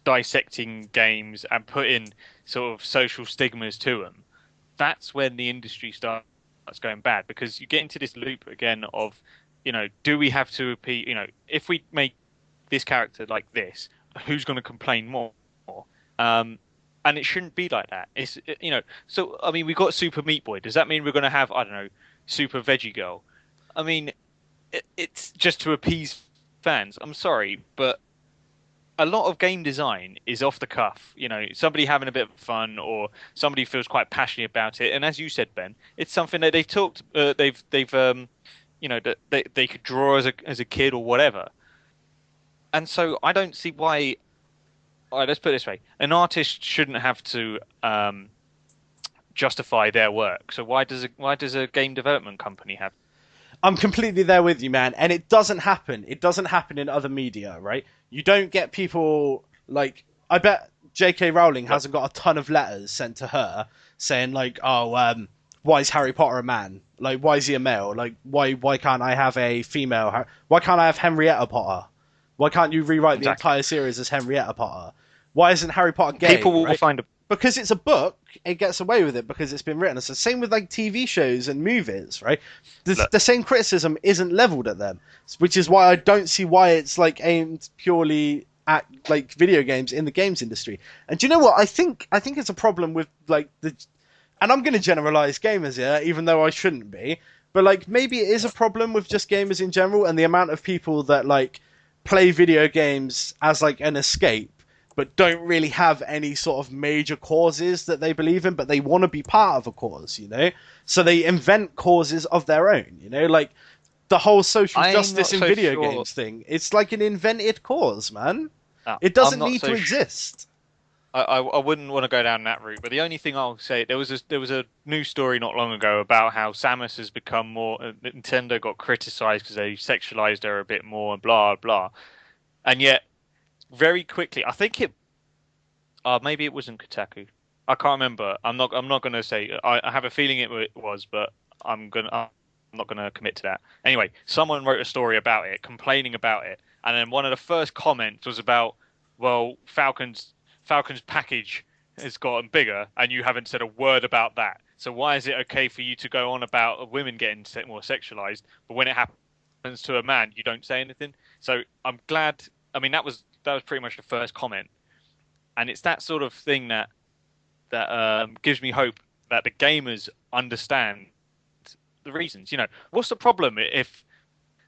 dissecting games and putting sort of social stigmas to them. That's when the industry starts going bad, because you get into this loop again of, you know, do we have to repeat, you know, if we make this character like this, who's going to complain more? And it shouldn't be like that. It's, you know, so, I mean, we've got Super Meat Boy. Does that mean we're going to have, I don't know, Super Veggie Girl? I mean, it's just to appease fans. I'm sorry, but a lot of game design is off the cuff. You know, somebody having a bit of fun, or somebody feels quite passionate about it. And as you said, Ben, it's something that they've talked, you know, that they could draw as a kid or whatever. And so I don't see why. All right, let's put it this way: an artist shouldn't have to justify their work. So why does a game development company have? I'm completely there with you, man. And it doesn't happen. It doesn't happen in other media, right? You don't get people like, I bet J.K. Rowling hasn't got a ton of letters sent to her saying like, oh, why is Harry Potter a man? Like, why is he a male? Like, why can't I have a female? Why can't I have Henrietta Potter? Why can't you rewrite the entire series as Henrietta Potter? Why isn't Harry Potter gay? People will find a... Because it's a book, it gets away with it because it's been written. It's the same with like TV shows and movies, right? The same criticism isn't leveled at them, which is why I don't see why it's like aimed purely at like video games in the games industry. And do you know what? I think it's a problem with like and I'm going to generalize gamers here, even though I shouldn't be. But like maybe it is a problem with just gamers in general and the amount of people that like play video games as like an escape, but don't really have any sort of major causes that they believe in, but they want to be part of a cause, you know? So they invent causes of their own, you know? Like, the whole social justice in video games thing, it's like an invented cause, man. It doesn't need to exist. I wouldn't want to go down that route, but the only thing I'll say, there was a news story not long ago about how Samus has become more... Nintendo got criticised because they sexualised her a bit more and blah, blah. And yet... very quickly, I think it. Maybe it wasn't Kotaku. I can't remember. I'm not going to say. I have a feeling it was, but I'm not going to commit to that. Anyway, someone wrote a story about it, complaining about it, and then one of the first comments was about, well, Falcon's package has gotten bigger, and you haven't said a word about that. So why is it okay for you to go on about women getting more sexualized, but when it happens to a man, you don't say anything? So I'm glad. I mean, that was pretty much the first comment, and it's that sort of thing that gives me hope that the gamers understand the reasons. You know, what's the problem if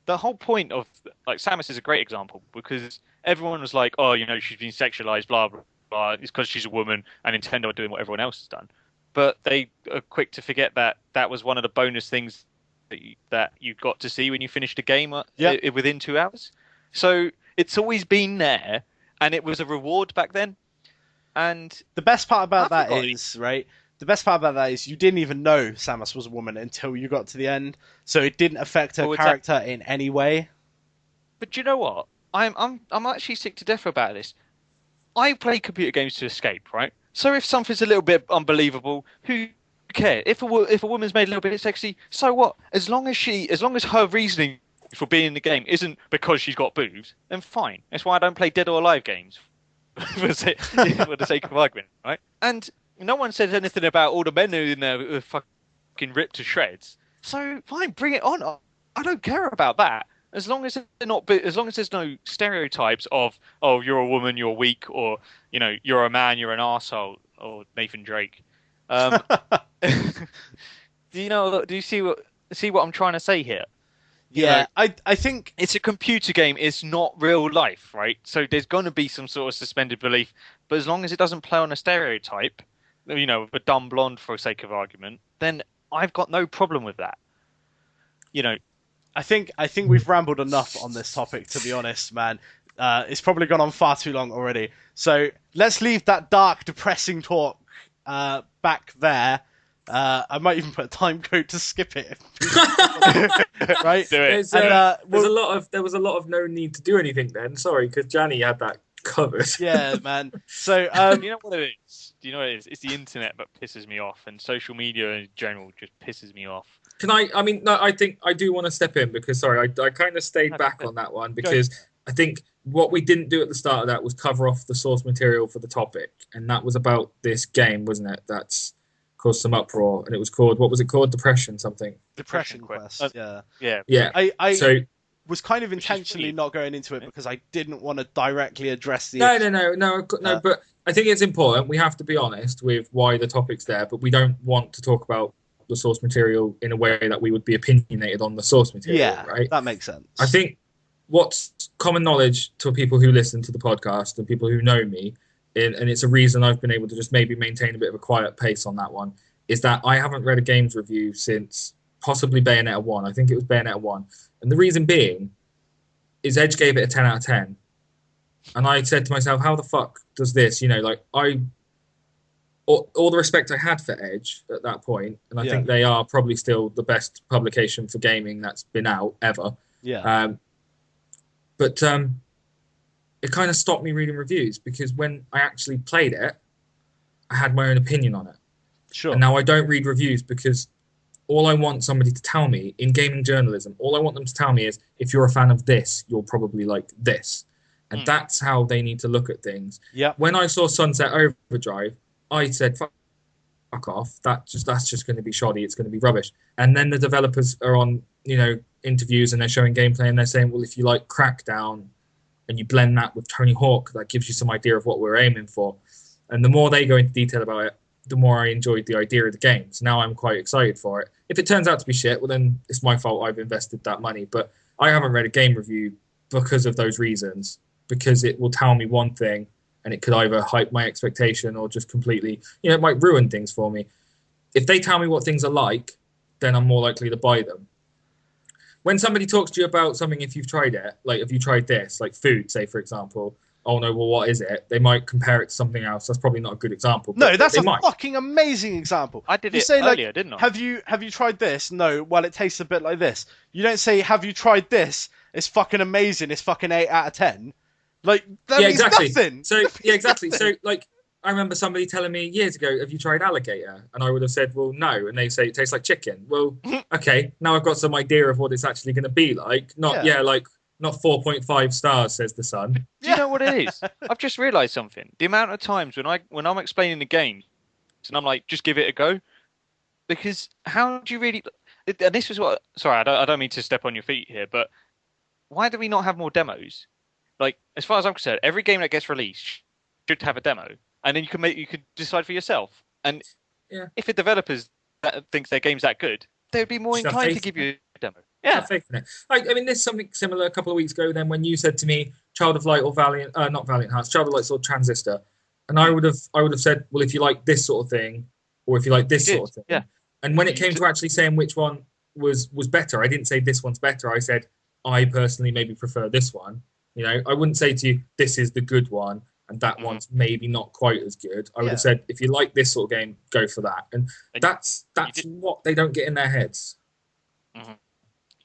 the whole point of like Samus is a great example because everyone was like, oh, you know, she's been sexualized, blah blah blah. It's because she's a woman, and Nintendo are doing what everyone else has done, but they are quick to forget that that was one of the bonus things that you got to see when you finished a game within 2 hours. So. It's always been there, and it was a reward back then. And the best part about that is, right? The best part about that is you didn't even know Samus was a woman until you got to the end, so it didn't affect her character in any way. But you know what? I'm actually sick to death about this. I play computer games to escape, right? So if something's a little bit unbelievable, who cares? If a woman's made a little bit sexy, so what? As long as her reasoning for being in the game isn't because she's got boobs, then fine. That's why I don't play Dead or Alive games for the sake of argument, right? And no one says anything about all the men who in there are fucking ripped to shreds. So fine, bring it on. I don't care about that. As long as they're not, as long as there's no stereotypes of, oh, you're a woman, you're weak, or you know, you're a man, you're an arsehole, or Nathan Drake. Do you see what I'm trying to say here? Yeah, I think it's a computer game. It's not real life, right? So there's going to be some sort of suspended belief. But as long as it doesn't play on a stereotype, you know, a dumb blonde for the sake of argument, then I've got no problem with that. You know, I think we've rambled enough on this topic, to be honest, man. It's probably gone on far too long already. So let's leave that dark, depressing talk back there. I might even put a time code to skip it. Right? Do it. There was a lot of no need to do anything then. Sorry, because Janny had that covered. Yeah, man. So you know what it is? Do you know what it is? It's the internet that pisses me off, and social media in general just pisses me off. I think I do want to step in because I kind of stayed back on that one because I think what we didn't do at the start of that was cover off the source material for the topic, and that was about this game, wasn't it? That's caused some uproar, and it was called, what was it called? Depression Quest. Yeah. I was kind of intentionally not going into it because I didn't want to directly address the issue. No, but I think it's important. We have to be honest with why the topic's there, but we don't want to talk about the source material in a way that we would be opinionated on the source material, right? That makes sense. I think what's common knowledge to people who listen to the podcast and people who know me, and it's a reason I've been able to just maybe maintain a bit of a quiet pace on that one, is that I haven't read a games review since possibly Bayonetta 1. I think it was Bayonetta 1. And the reason being is Edge gave it a 10 out of 10. And I said to myself, how the fuck does this, like all the respect I had for Edge at that point, and I think they are probably still the best publication for gaming that's been out ever. Yeah. But it kind of stopped me reading reviews because when I actually played it, I had my own opinion on it. Sure. And now I don't read reviews because all I want somebody to tell me in gaming journalism, all I want them to tell me is, if you're a fan of this, you'll probably like this. And that's how they need to look at things. Yeah. When I saw Sunset Overdrive, I said, fuck off. That's just going to be shoddy. It's going to be rubbish. And then the developers are on, interviews and they're showing gameplay and they're saying, well, if you like Crackdown and you blend that with Tony Hawk, that gives you some idea of what we're aiming for. And the more they go into detail about it, the more I enjoyed the idea of the game. So now I'm quite excited for it. If it turns out to be shit, well, then it's my fault. I've invested that money. But I haven't read a game review because of those reasons, because it will tell me one thing and it could either hype my expectation or just completely, it might ruin things for me. If they tell me what things are like, then I'm more likely to buy them. When somebody talks to you about something, if you've tried it, like if you tried this, like food, say, for example, oh no, well, what is it? They might compare it to something else. That's probably not a good example. No, that's a fucking amazing example. I did it earlier, didn't I? Have you tried this? No, well, it tastes a bit like this. You don't say, have you tried this? It's fucking amazing. It's fucking 8 out of 10. Like, that means nothing. So, exactly. So, like, I remember somebody telling me years ago, have you tried alligator? And I would have said, well, no. And they say it tastes like chicken. Well, okay, now I've got some idea of what it's actually going to be like. Not 4.5 stars, says the Sun. Do you know what it is? I've just realised something. The amount of times when I'm explaining the game, and I'm like, just give it a go. Because how do you really... And this was what... Sorry, I don't mean to step on your feet here, but why do we not have more demos? Like, as far as I'm concerned, every game that gets released should have a demo. And then you could decide for yourself. And if a developer thinks their game's that good, they'd be more inclined to give you a demo. Yeah. Have faith in it. I mean, there's something similar a couple of weeks ago then when you said to me, Child of Light or not Valiant Hearts, Child of Light or Transistor. And I would have said, well, if you like this sort of thing, or if you like this sort of thing. Yeah. And when it came to actually saying which one was better, I didn't say this one's better. I said, I personally maybe prefer this one. I wouldn't say to you, this is the good one, and that one's maybe not quite as good. I would have said, if you like this sort of game, go for that. And that's what they don't get in their heads. Mm-hmm.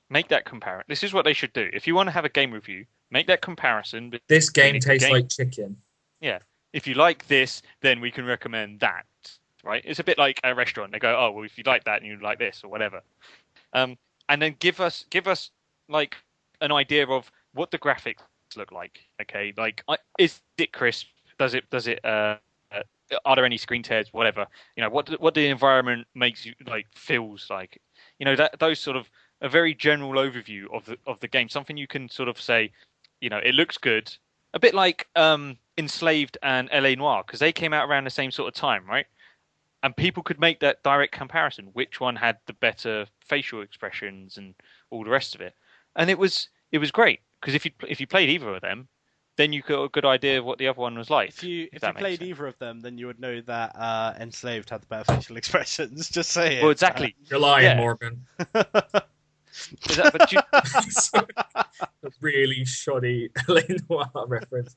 Make that comparison. This is what they should do. If you want to have a game review, make that comparison. This game tastes like chicken. Yeah. If you like this, then we can recommend that. Right? It's a bit like a restaurant. They go, oh, well, if you like that and you like this or whatever. And then give us like an idea of what the graphics look like. Okay, like is it crisp? Does it? Are there any screen tears? Whatever. What the environment makes you like feels like. That those sort of a very general overview of the game. Something you can sort of say. It looks good. A bit like Enslaved and LA Noire, because they came out around the same sort of time, right? And people could make that direct comparison. Which one had the better facial expressions and all the rest of it? And it was great. Because if you played either of them, then you got a good idea of what the other one was like. If you played either of them, then you would know that Enslaved had the better facial expressions. Just say it. Well, exactly. You're lying, Morgan. Is that, a really shoddy LA Noire reference.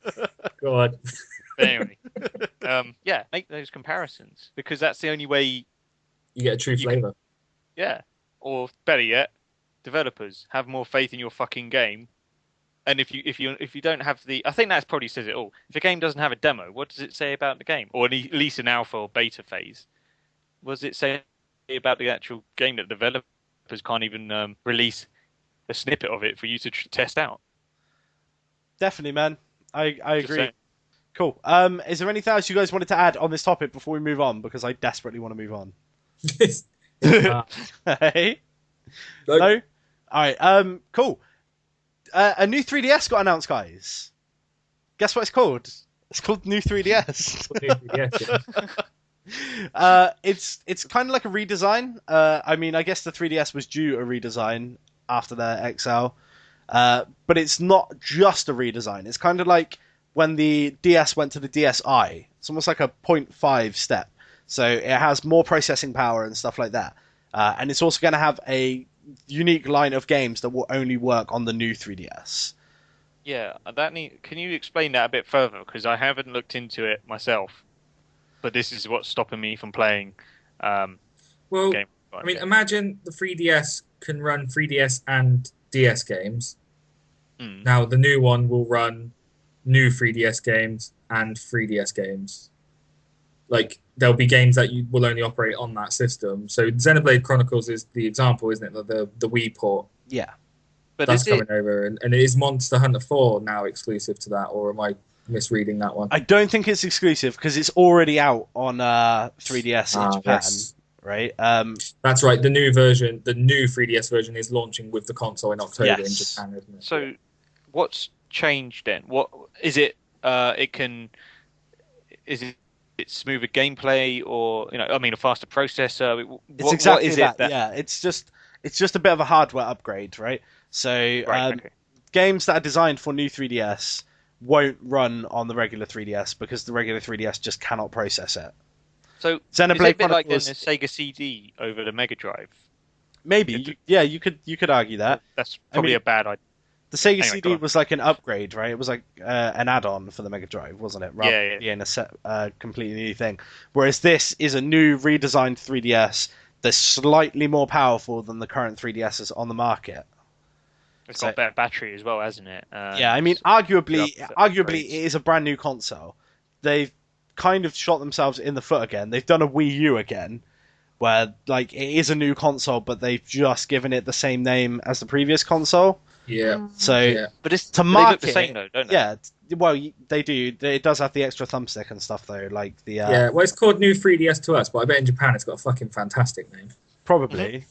God. Anyway, make those comparisons because that's the only way you get a true flavour. Yeah, or better yet, developers have more faith in your fucking game. And if you don't have I think that probably says it all. If a game doesn't have a demo, what does it say about the game, or at least an alpha or beta phase? What does it say about the actual game that developers can't even release a snippet of it for you to test out? Definitely, man. I agree. Cool. Is there anything else you guys wanted to add on this topic before we move on? Because I desperately want to move on. Hey. No. All right. Cool. A new 3DS got announced, guys. Guess what it's called? It's called New 3DS. It's kind of like a redesign. I mean, I guess the 3DS was due a redesign after their XL, but it's not just a redesign. It's kind of like when the DS went to the DSi. It's almost like a point 0.5 step. So it has more processing power and stuff like that. And it's also going to have a unique line of games that will only work on the new 3DS. Yeah, can you explain that a bit further? Because I haven't looked into it myself, but this is what's stopping me from playing. Well, game. I mean, imagine the 3DS can run 3DS and DS games. Now the new one will run new 3DS games and 3DS games. Like there'll be games that you will only operate on that system. So Xenoblade Chronicles is the example, isn't it? The Wii port. Yeah. But That's coming over, and is Monster Hunter 4 now exclusive to that, or am I misreading that one? I don't think it's exclusive because it's already out on 3DS in Japan, yes. right? That's right. The new version, the new 3DS version, is launching with the console in October in Japan, isn't it? So, what's changed then? What is it? It's smoother gameplay, or a faster processor? It's exactly what is that. It Yeah, it's just a bit of a hardware upgrade, right? So okay. Games that are designed for new 3DS won't run on the regular 3DS because the regular 3DS just cannot process it. So Xenoblade is it a bit like Chronicles, the Sega CD over the Mega Drive? maybe, you could argue that. That's probably a bad idea. The Sega CD was like an upgrade, right? It was like an add-on for the Mega Drive, wasn't it? Rather than being a completely new thing. Whereas this is a new redesigned 3DS that's slightly more powerful than the current 3DSs on the market. It's got better battery as well, hasn't it? Yeah, I mean, arguably, it is a brand new console. They've kind of shot themselves in the foot again. They've done a Wii U again, where like it is a new console, but they've just given it the same name as the previous console. Yeah. So, but it's to market the same though, don't they? Yeah. Well, they do. It does have the extra thumbstick and stuff though, like the. Yeah. Well, it's called New 3DS to us, but I bet in Japan it's got a fucking fantastic name. Probably. Mm-hmm.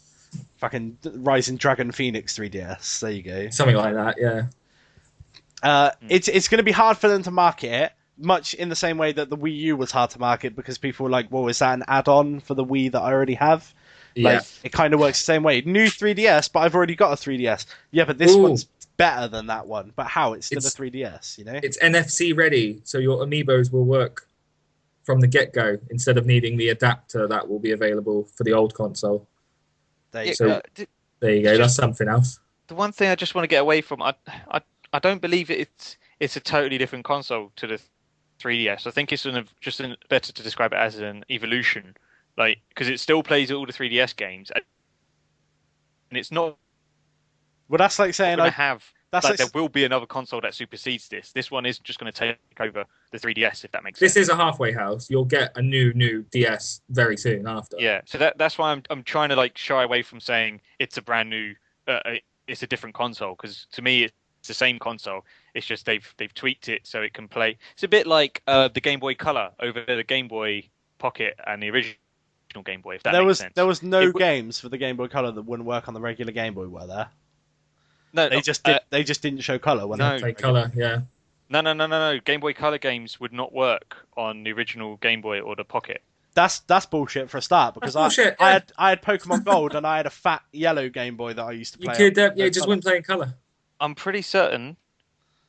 Fucking Rising Dragon Phoenix 3DS. There you go. Something like that. Yeah. It's going to be hard for them to market it, much in the same way that the Wii U was hard to market because people were like, "Well, is that an add-on for the Wii that I already have?" Yeah. Like, it kind of works the same way. New 3DS, but I've already got a 3DS. Yeah, but this one's better than that one. But how? It's still a 3DS, you know? It's NFC ready, so your amiibos will work from the get-go instead of needing the adapter that will be available for the old console. There you go. That's something else. The one thing I just want to get away from, I don't believe it's a totally different console to the 3DS. I think it's better to describe it as an evolution. Like, because it still plays all the 3DS games, and it's not. Well, that's like saying there will be another console that supersedes this. This one is just going to take over the 3DS, if that makes sense. This is a halfway house. You'll get a new DS very soon after. Yeah, so that's why I'm trying to like shy away from saying it's a brand new, it's a different console, because to me it's the same console. It's just they've tweaked it so it can play. It's a bit like the Game Boy Color over the Game Boy Pocket and the original Game Boy, if that makes sense. There was no games for the Game Boy Color that wouldn't work on the regular Game Boy, were there? No, they just didn't show color when they played color. Yeah. No. Game Boy Color games would not work on the original Game Boy or the Pocket. That's bullshit for a start, because I had Pokemon Gold and I had a fat yellow Game Boy that I used to play. You could just wouldn't play in color. I'm pretty certain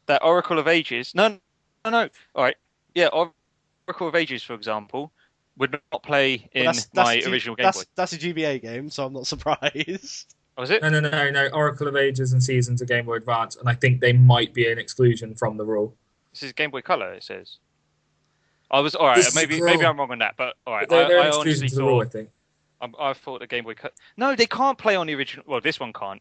that Oracle of Ages. No. All right. Yeah, Oracle of Ages, for example, would not play in my original Game Boy. That's a GBA game, so I'm not surprised. Was it? No. Oracle of Ages and Seasons of Game Boy Advance, and I think they might be an exclusion from the rule. This is Game Boy Color, it says. I was all right. Maybe I'm wrong on that, but all right. They're an exclusion to the rule, I think. I thought the Game Boy Color. No, they can't play on the original. Well, this one can't.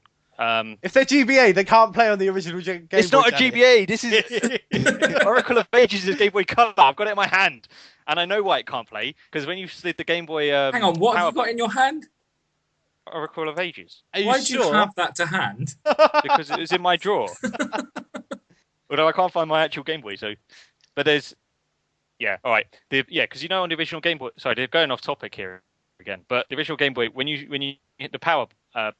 If they're GBA, they can't play on the original Game Boy. It's not a GBA. This is Oracle of Ages is Game Boy Color. I've got it in my hand, and I know why it can't play, because when you slid the Game Boy. Hang on, what have you got in your hand? Oracle of Ages. Why do you have that to hand? Because it was in my drawer. Although I can't find my actual Game Boy, but there's. Yeah, all right. Because on the original Game Boy. Sorry, they're going off topic here again. But the original Game Boy, when you hit the power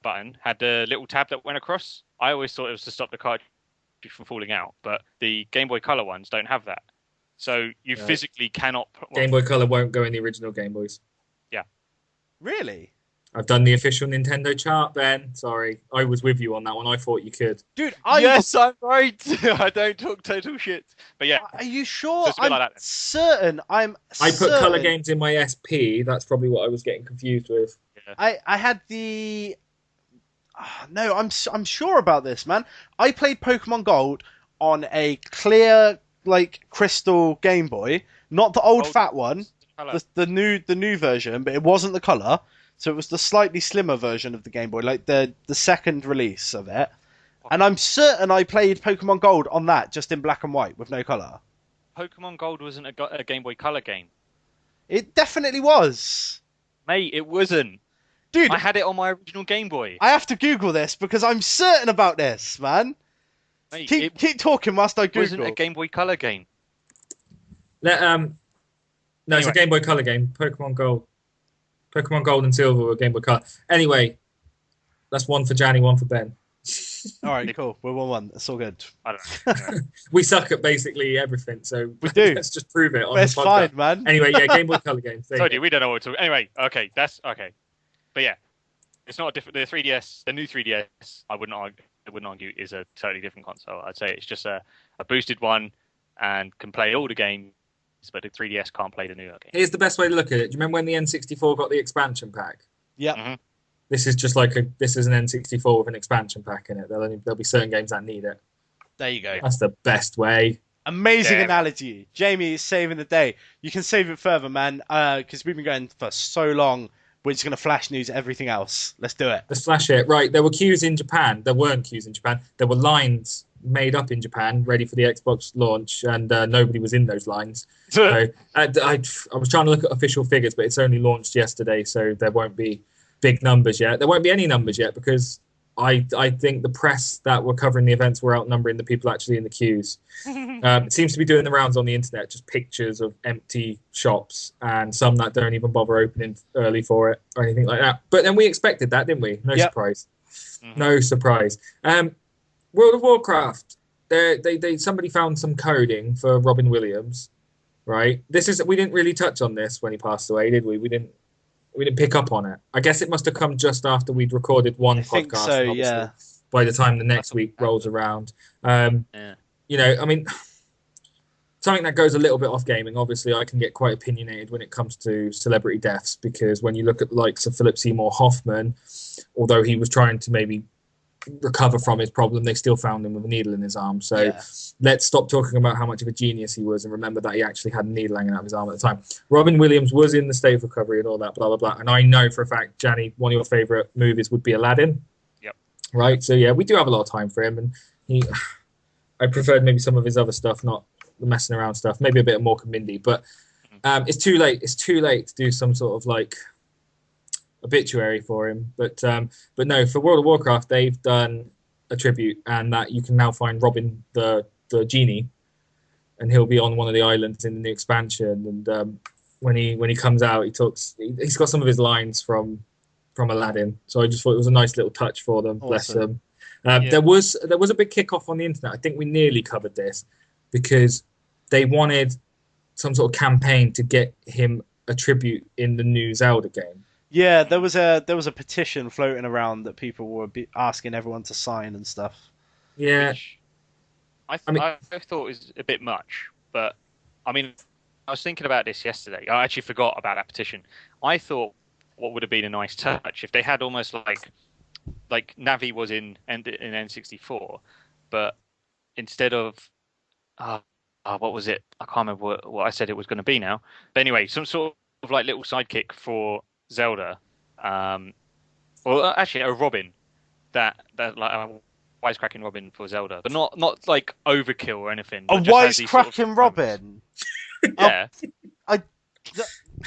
button, had the little tab that went across. I always thought it was to stop the cartridge from falling out, but the Game Boy Color ones don't have that. So you physically cannot. Game Boy Color won't go in the original Game Boys. Yeah. Really? I've done the official Nintendo chart, Ben. Sorry, I was with you on that one. I thought you could. Dude, Yes, I'm right. I don't talk total shit. But yeah. Are you sure? So I'm like certain. I put color games in my SP. That's probably what I was getting confused with. Yeah. I had the. No, I'm sure about this, man. I played Pokemon Gold on a clear, like crystal Game Boy, not the old fat one, the new version, but it wasn't the color. So it was the slightly slimmer version of the Game Boy, like the second release of it. And I'm certain I played Pokemon Gold on that, just in black and white with no color. Pokemon Gold wasn't a Game Boy Color game. It definitely was. Mate, it wasn't. Dude, I had it on my original Game Boy. I have to Google this because I'm certain about this, man. Mate, keep talking whilst I Google. It wasn't a Game Boy Color game. No, it's a Game Boy Color game. Pokemon Gold and Silver were Game Boy Color. Anyway, that's one for Janny, one for Ben. All right, cool. We're 1-1. That's all good. I don't know. We suck at basically everything, so we do. Let's just prove it on It's the podcast. fine, man. Anyway, yeah, Game Boy Color games. Told you, we don't know what to talk. Anyway, okay, that's okay. But yeah, it's not a different. The 3DS, the new 3DS, I wouldn't argue is a totally different console. I'd say it's just a boosted one and can play all the games, but the 3DS can't play the new game. Here's the best way to look at it. Do you remember when the N64 got the expansion pack? Yeah. Mm-hmm. This is just like this is an N64 with an expansion pack in it. There'll be certain games that need it. There you go. That's the best way. Amazing analogy. Jamie is saving the day. You can save it further, man, because we've been going for so long. We're just going to flash news everything else. Let's do it. Let's flash it. Right, there were queues in Japan. There weren't queues in Japan. There were lines made up in Japan, ready for the Xbox launch, and nobody was in those lines. So I was trying to look at official figures, but it's only launched yesterday, so there won't be big numbers yet. There won't be any numbers yet because I think the press that were covering the events were outnumbering the people actually in the queues. It seems to be doing the rounds on the internet, just pictures of empty shops and some that don't even bother opening early for it or anything like that. But then we expected that, didn't we? No surprise. Mm-hmm. No surprise. World of Warcraft. Somebody found some coding for Robin Williams, right? We didn't really touch on this when he passed away, did we? We didn't pick up on it. I guess it must have come just after we'd recorded one podcast. Think so, yeah. By the time the next week rolls around. You know, I mean, something that goes a little bit off gaming, obviously I can get quite opinionated when it comes to celebrity deaths, because when you look at the likes of Philip Seymour Hoffman, although he was trying to maybe recover from his problem, they still found him with a needle in his arm. So let's stop talking about how much of a genius he was and remember that he actually had a needle hanging out of his arm at the time. Robin Williams was in the state of recovery and all that, blah, blah, blah. And I know for a fact, Janny, one of your favourite movies would be Aladdin. Yep. Right? So yeah, we do have a lot of time for him. And I preferred maybe some of his other stuff, not the messing around stuff, maybe a bit more Mindy. But it's too late. It's too late to do some sort of like obituary for him, but no, for World of Warcraft they've done a tribute, and that you can now find Robin the genie, and he'll be on one of the islands in the new expansion. And when he comes out, he's got some of his lines from Aladdin, so I just thought it was a nice little touch for them. Awesome. Bless them. There was a big kickoff on the internet. I think we nearly covered this because they wanted some sort of campaign to get him a tribute in the new Zelda game. Yeah, there was a petition floating around that people were asking everyone to sign and stuff. Yeah, which I thought it was a bit much, but I mean, I was thinking about this yesterday. I actually forgot about that petition. I thought what would have been a nice touch if they had almost like Navi was in N64, but instead of what was it? I can't remember what I said it was going to be now. But anyway, some sort of like little sidekick for Zelda, or actually a Robin, that like a wisecracking Robin for Zelda, but not like overkill or anything. A wisecracking sort of Robin. Yeah.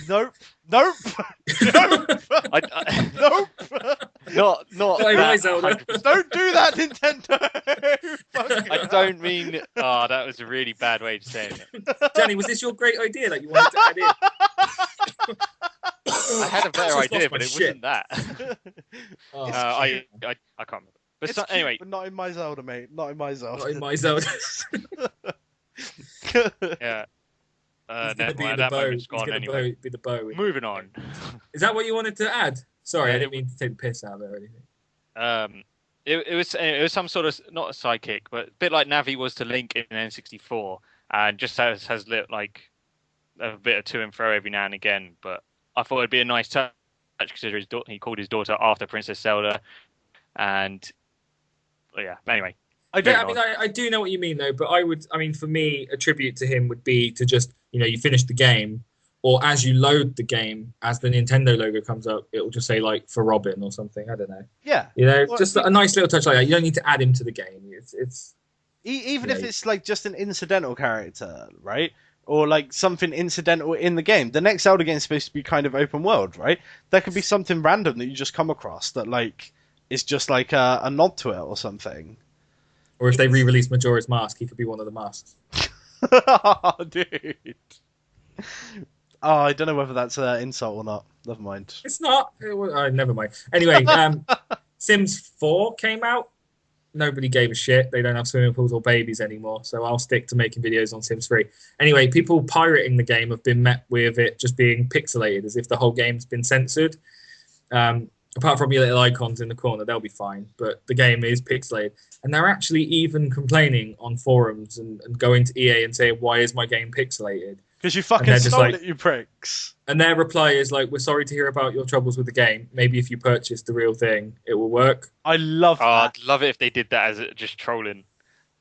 Nope. Nope. Not. Don't do that, Nintendo. I don't mean. Oh, that was a really bad way of saying it. Danny, was this your great idea that you wanted to add in? I had a better idea, but it wasn't that. I can't remember. But anyway, but not in my Zelda, mate. Not in my Zelda. Not in my Zelda. Yeah. He's going Never to be mind. the That bow. moment's He's gone going to anyway. be the bow. Moving on. Is that what you wanted to add? Sorry, I didn't mean to take the piss out of it or anything. It was some sort of not a sidekick, but a bit like Navi was to Link in N64, and just has lit like a bit of to and fro every now and again. But I thought it'd be a nice touch considering he called his daughter after Princess Zelda, and yeah. Anyway, I Yeah, I mean, I do know what you mean though, but I mean, for me, a tribute to him would be to just, you finish the game, or as you load the game, as the Nintendo logo comes up, it will just say like for Robin or something. I don't know. Yeah. Well, Just a nice little touch like that. You don't need to add him to the game. It's even if it's like just an incidental character, right? Or like something incidental in the game. The next Zelda game is supposed to be kind of open world, right? There could be something random that you just come across that like is just like a nod to it or something. Or if they re-release Majora's Mask, he could be one of the masks. Oh, dude. Oh, I don't know whether that's an insult or not. Never mind. It's not. Never mind. Anyway, Sims 4 came out. Nobody gave a shit. They don't have swimming pools or babies anymore, so I'll stick to making videos on Sims 3. Anyway, people pirating the game have been met with it just being pixelated, as if the whole game's been censored. Apart from your little icons in the corner, they'll be fine. But the game is pixelated. And they're actually even complaining on forums and going to EA and saying, why is my game pixelated? Because you fucking stole it, you pricks. And their reply is like, we're sorry to hear about your troubles with the game. Maybe if you purchase the real thing, it will work. I love that. I'd love it if they did that as just trolling.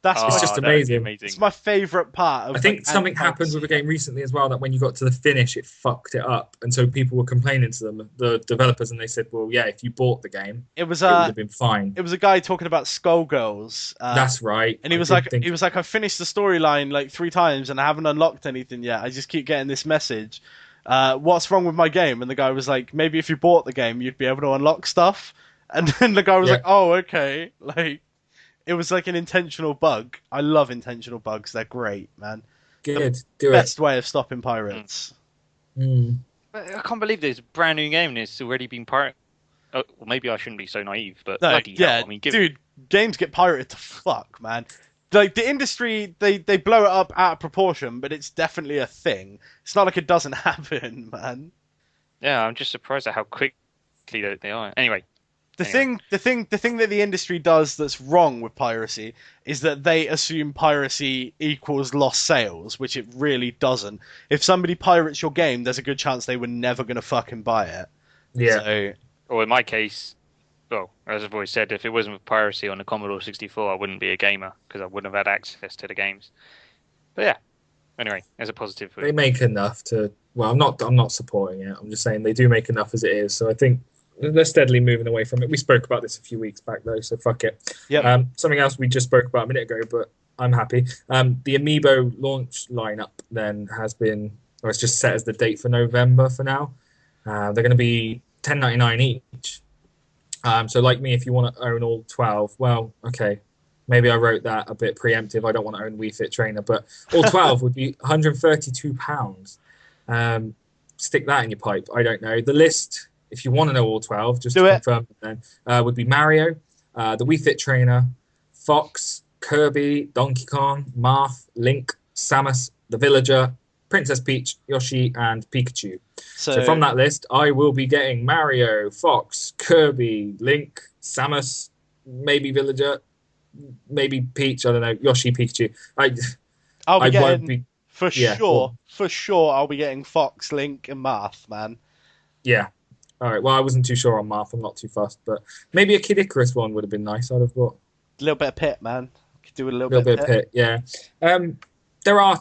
It's just amazing. It's my favourite part of I think something happened with the game recently as well, that when you got to the finish, it fucked it up. And so people were complaining to them, the developers, and they said, well, yeah, if you bought the game, it would have been fine. It was a guy talking about Skullgirls. That's right. And he was like, I finished the storyline like 3 times and I haven't unlocked anything yet. I just keep getting this message. What's wrong with my game? And the guy was like, maybe if you bought the game, you'd be able to unlock stuff. And then the guy was like, oh, okay. Like, it was like an intentional bug. I love intentional bugs. They're great, man. Good. Best way of stopping pirates. Mm. I can't believe there's a brand new game and it's already been pirated. Oh, well, maybe I shouldn't be so naive, but bloody hell. I mean, dude, games get pirated to fuck, man. Like, the industry, they blow it up out of proportion, but it's definitely a thing. It's not like it doesn't happen, man. Yeah, I'm just surprised at how quickly they are. Anyway. The thing that the industry does that's wrong with piracy is that they assume piracy equals lost sales, which it really doesn't. If somebody pirates your game, there's a good chance they were never going to fucking buy it. Yeah. So, or in my case, well, as I've always said, if it wasn't for piracy on the Commodore 64, I wouldn't be a gamer because I wouldn't have had access to the games. But yeah. Anyway, as a positive. They make enough to. Well, I'm not supporting it. I'm just saying they do make enough as it is. So I think they're steadily moving away from it. We spoke about this a few weeks back, though, so fuck it. Yep. Something else we just spoke about a minute ago, but I'm happy. The Amiibo launch lineup then has been, or it's just set as the date for November for now. They're going to be $10.99 each. So like me, if you want to own all 12, well, okay. Maybe I wrote that a bit preemptive. I don't want to own Wii Fit Trainer, but all 12 would be £132. Stick that in your pipe. I don't know. The list, if you want to know all 12, just to confirm it then, would be Mario, the Wii Fit Trainer, Fox, Kirby, Donkey Kong, Marth, Link, Samus, the Villager, Princess Peach, Yoshi, and Pikachu. So from that list, I will be getting Mario, Fox, Kirby, Link, Samus, maybe Villager, maybe Peach, I don't know, Yoshi, Pikachu. I'll be getting, for sure, I'll be getting Fox, Link, and Marth, man. Yeah. All right. Well, I wasn't too sure on Marth. I'm not too fussed, but maybe a Kid Icarus one would have been nice. I'd have thought. A little bit of Pit, man. Could do a little bit of Pit. Yeah. There are.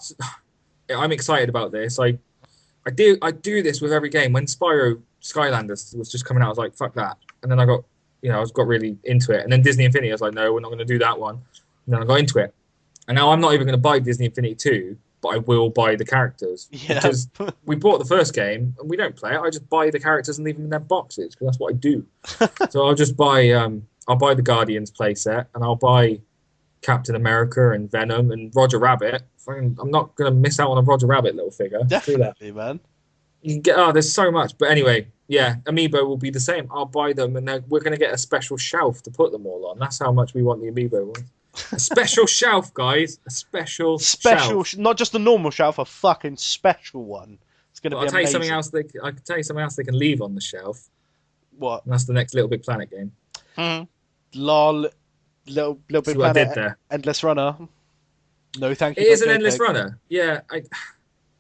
I'm excited about this. I do this with every game. When Spyro Skylanders was just coming out, I was like, fuck that. And then I got really into it. And then Disney Infinity, I was like, no, we're not going to do that one. And then I got into it. And now I'm not even going to buy Disney Infinity 2, but I will buy the characters. Yeah. Because we bought the first game and we don't play it. I just buy the characters and leave them in their boxes because that's what I do. So I'll just buy the Guardians playset and I'll buy Captain America and Venom and Roger Rabbit. I'm not going to miss out on a Roger Rabbit little figure. Definitely, man. You can get, there's so much. But anyway, yeah, Amiibo will be the same. I'll buy them and we're going to get a special shelf to put them all on. That's how much we want the Amiibo ones. A special shelf, guys. A special shelf. Not just a normal shelf, a fucking special one. It's going to be I'll tell you amazing. something else. I can tell you something else they can leave on the shelf. What? And that's the next Little Big Planet game. Lol. Little Big See what I Planet. did there? Endless Runner. No, thank you. It is an endless runner. Yeah,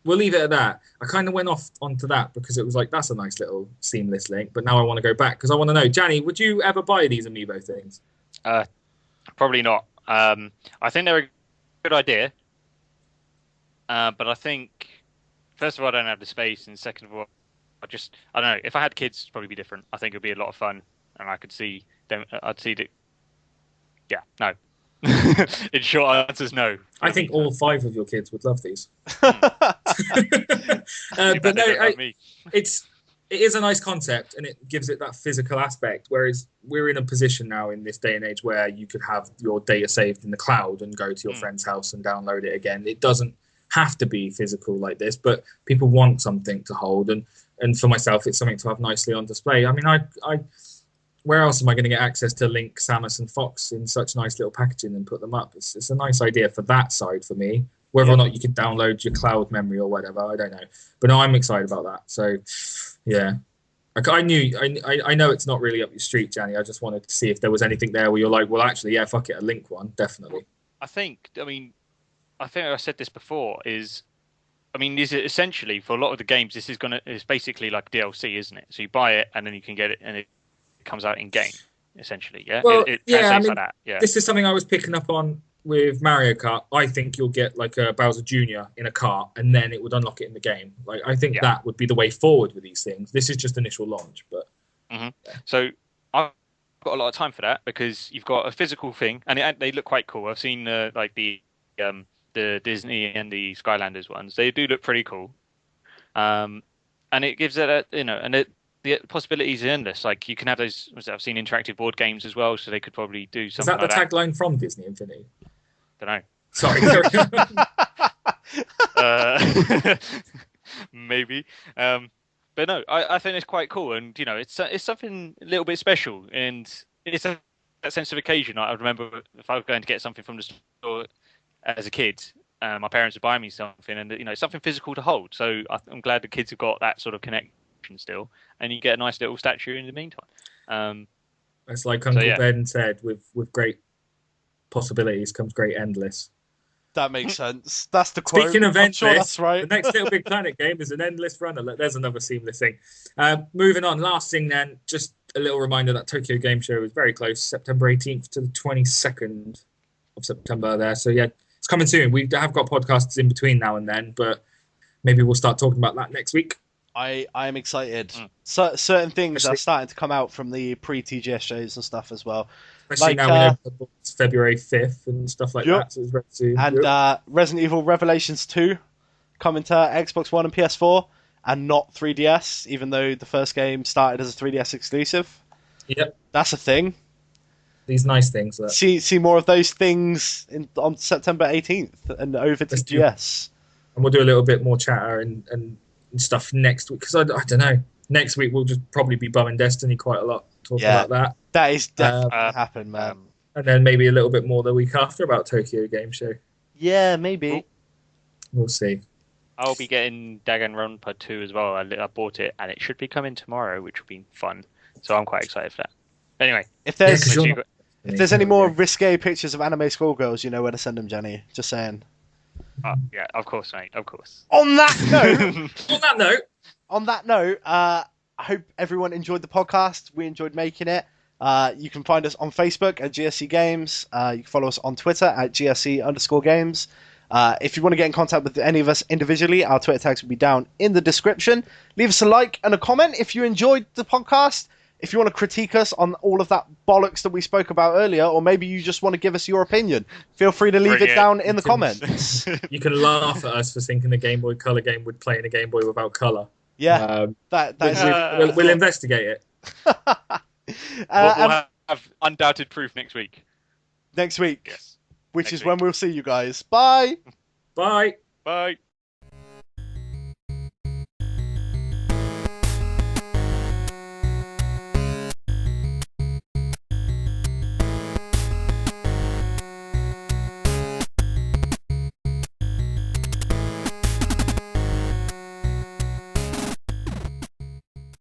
we'll leave it at that. I kind of went off onto that because it was like, that's a nice little seamless link. But now I want to go back because I want to know, Janny, would you ever buy these Amiibo things? Probably not. I think they're a good idea. But I think, first of all, I don't have the space. And second of all, I don't know. If I had kids, it'd probably be different. I think it'd be a lot of fun. And I could see them. I'd see that. Yeah, no. In short answers, no. I think all 5 of your kids would love these. But no, it is a nice concept, and it gives it that physical aspect. Whereas we're in a position now in this day and age where you could have your data saved in the cloud and go to your friend's house and download it again. It doesn't have to be physical like this, but people want something to hold, and for myself, it's something to have nicely on display. I mean, I where else am I going to get access to Link, Samus, and Fox in such nice little packaging and put them up? It's a nice idea for that side for me. Whether or not you could download your cloud memory or whatever, I don't know. But no, I'm excited about that. So, yeah. I know it's not really up your street, Janny. I just wanted to see if there was anything there where you're like, well, actually, yeah, fuck it, a Link one, definitely. I think I said this before, is it essentially, for a lot of the games, it's basically like DLC, isn't it? So you buy it, and then you can get it, and it comes out in game, essentially. Yeah. Well, it translates like that. Yeah. This is something I was picking up on with Mario Kart. I think you'll get like a Bowser Jr. in a cart, and then it would unlock it in the game. Like I think that would be the way forward with these things. This is just initial launch, but so I've got a lot of time for that because you've got a physical thing, and they look quite cool. I've seen the Disney and the Skylanders ones. They do look pretty cool, and it gives it the possibilities are endless. Like you can have those. I've seen interactive board games as well, so they could probably do something. Is that the tagline from Disney Infinity? Don't know. Sorry. Maybe. But no, I think it's quite cool, and it's something a little bit special, and it's that sense of occasion. I remember if I was going to get something from the store as a kid, my parents would buy me something, and it's something physical to hold. So I'm glad the kids have got that sort of connection still, and you get a nice little statue in the meantime. It's like Uncle Ben said, with great possibilities comes great endless. That makes sense. That's the quote. Speaking of endless, sure that's right. The next Little Big Planet game is an endless runner. There's another seamless thing. Moving on, last thing then, just a little reminder that Tokyo Game Show is very close, September 18th to the 22nd of September there. So yeah, it's coming soon. We have got podcasts in between now and then, but maybe we'll start talking about that next week. I am excited. Certain things are starting to come out from the pre-TGS shows and stuff as well. Especially now we know it's February 5th and stuff like that. So it's very soon. And Resident Evil Revelations 2 coming to Xbox One and PS4 and not 3DS, even though the first game started as a 3DS exclusive. Yep. That's a thing. These nice things. See more of those things on September 18th and over to TGS. And we'll do a little bit more chatter and stuff next week, because I don't know. Next week we'll just probably be bumming Destiny quite a lot, talking about that. That is definitely happen, man. And then maybe a little bit more the week after about Tokyo Game Show. Yeah, maybe. We'll see. I'll be getting Danganronpa 2 as well. I bought it, and it should be coming tomorrow, which will be fun. So I'm quite excited for that. Anyway, if there's any more risque pictures of anime schoolgirls, you know where to send them, Jenny. Just saying. Yeah, of course, mate. Of course. On that note, I hope everyone enjoyed the podcast. We enjoyed making it. You can find us on Facebook at GSC Games. You can follow us on Twitter at GSC_games. If you want to get in contact with any of us individually, our Twitter tags will be down in the description. Leave us a like and a comment if you enjoyed the podcast. If you want to critique us on all of that bollocks that we spoke about earlier, or maybe you just want to give us your opinion, feel free to leave it down in the comments. You can laugh at us for thinking the Game Boy Color game would play in a Game Boy without color. Yeah, we'll investigate it. We'll have undoubted proof next week. Next week, yes. Which is when we'll see you guys. Bye. Bye. Bye.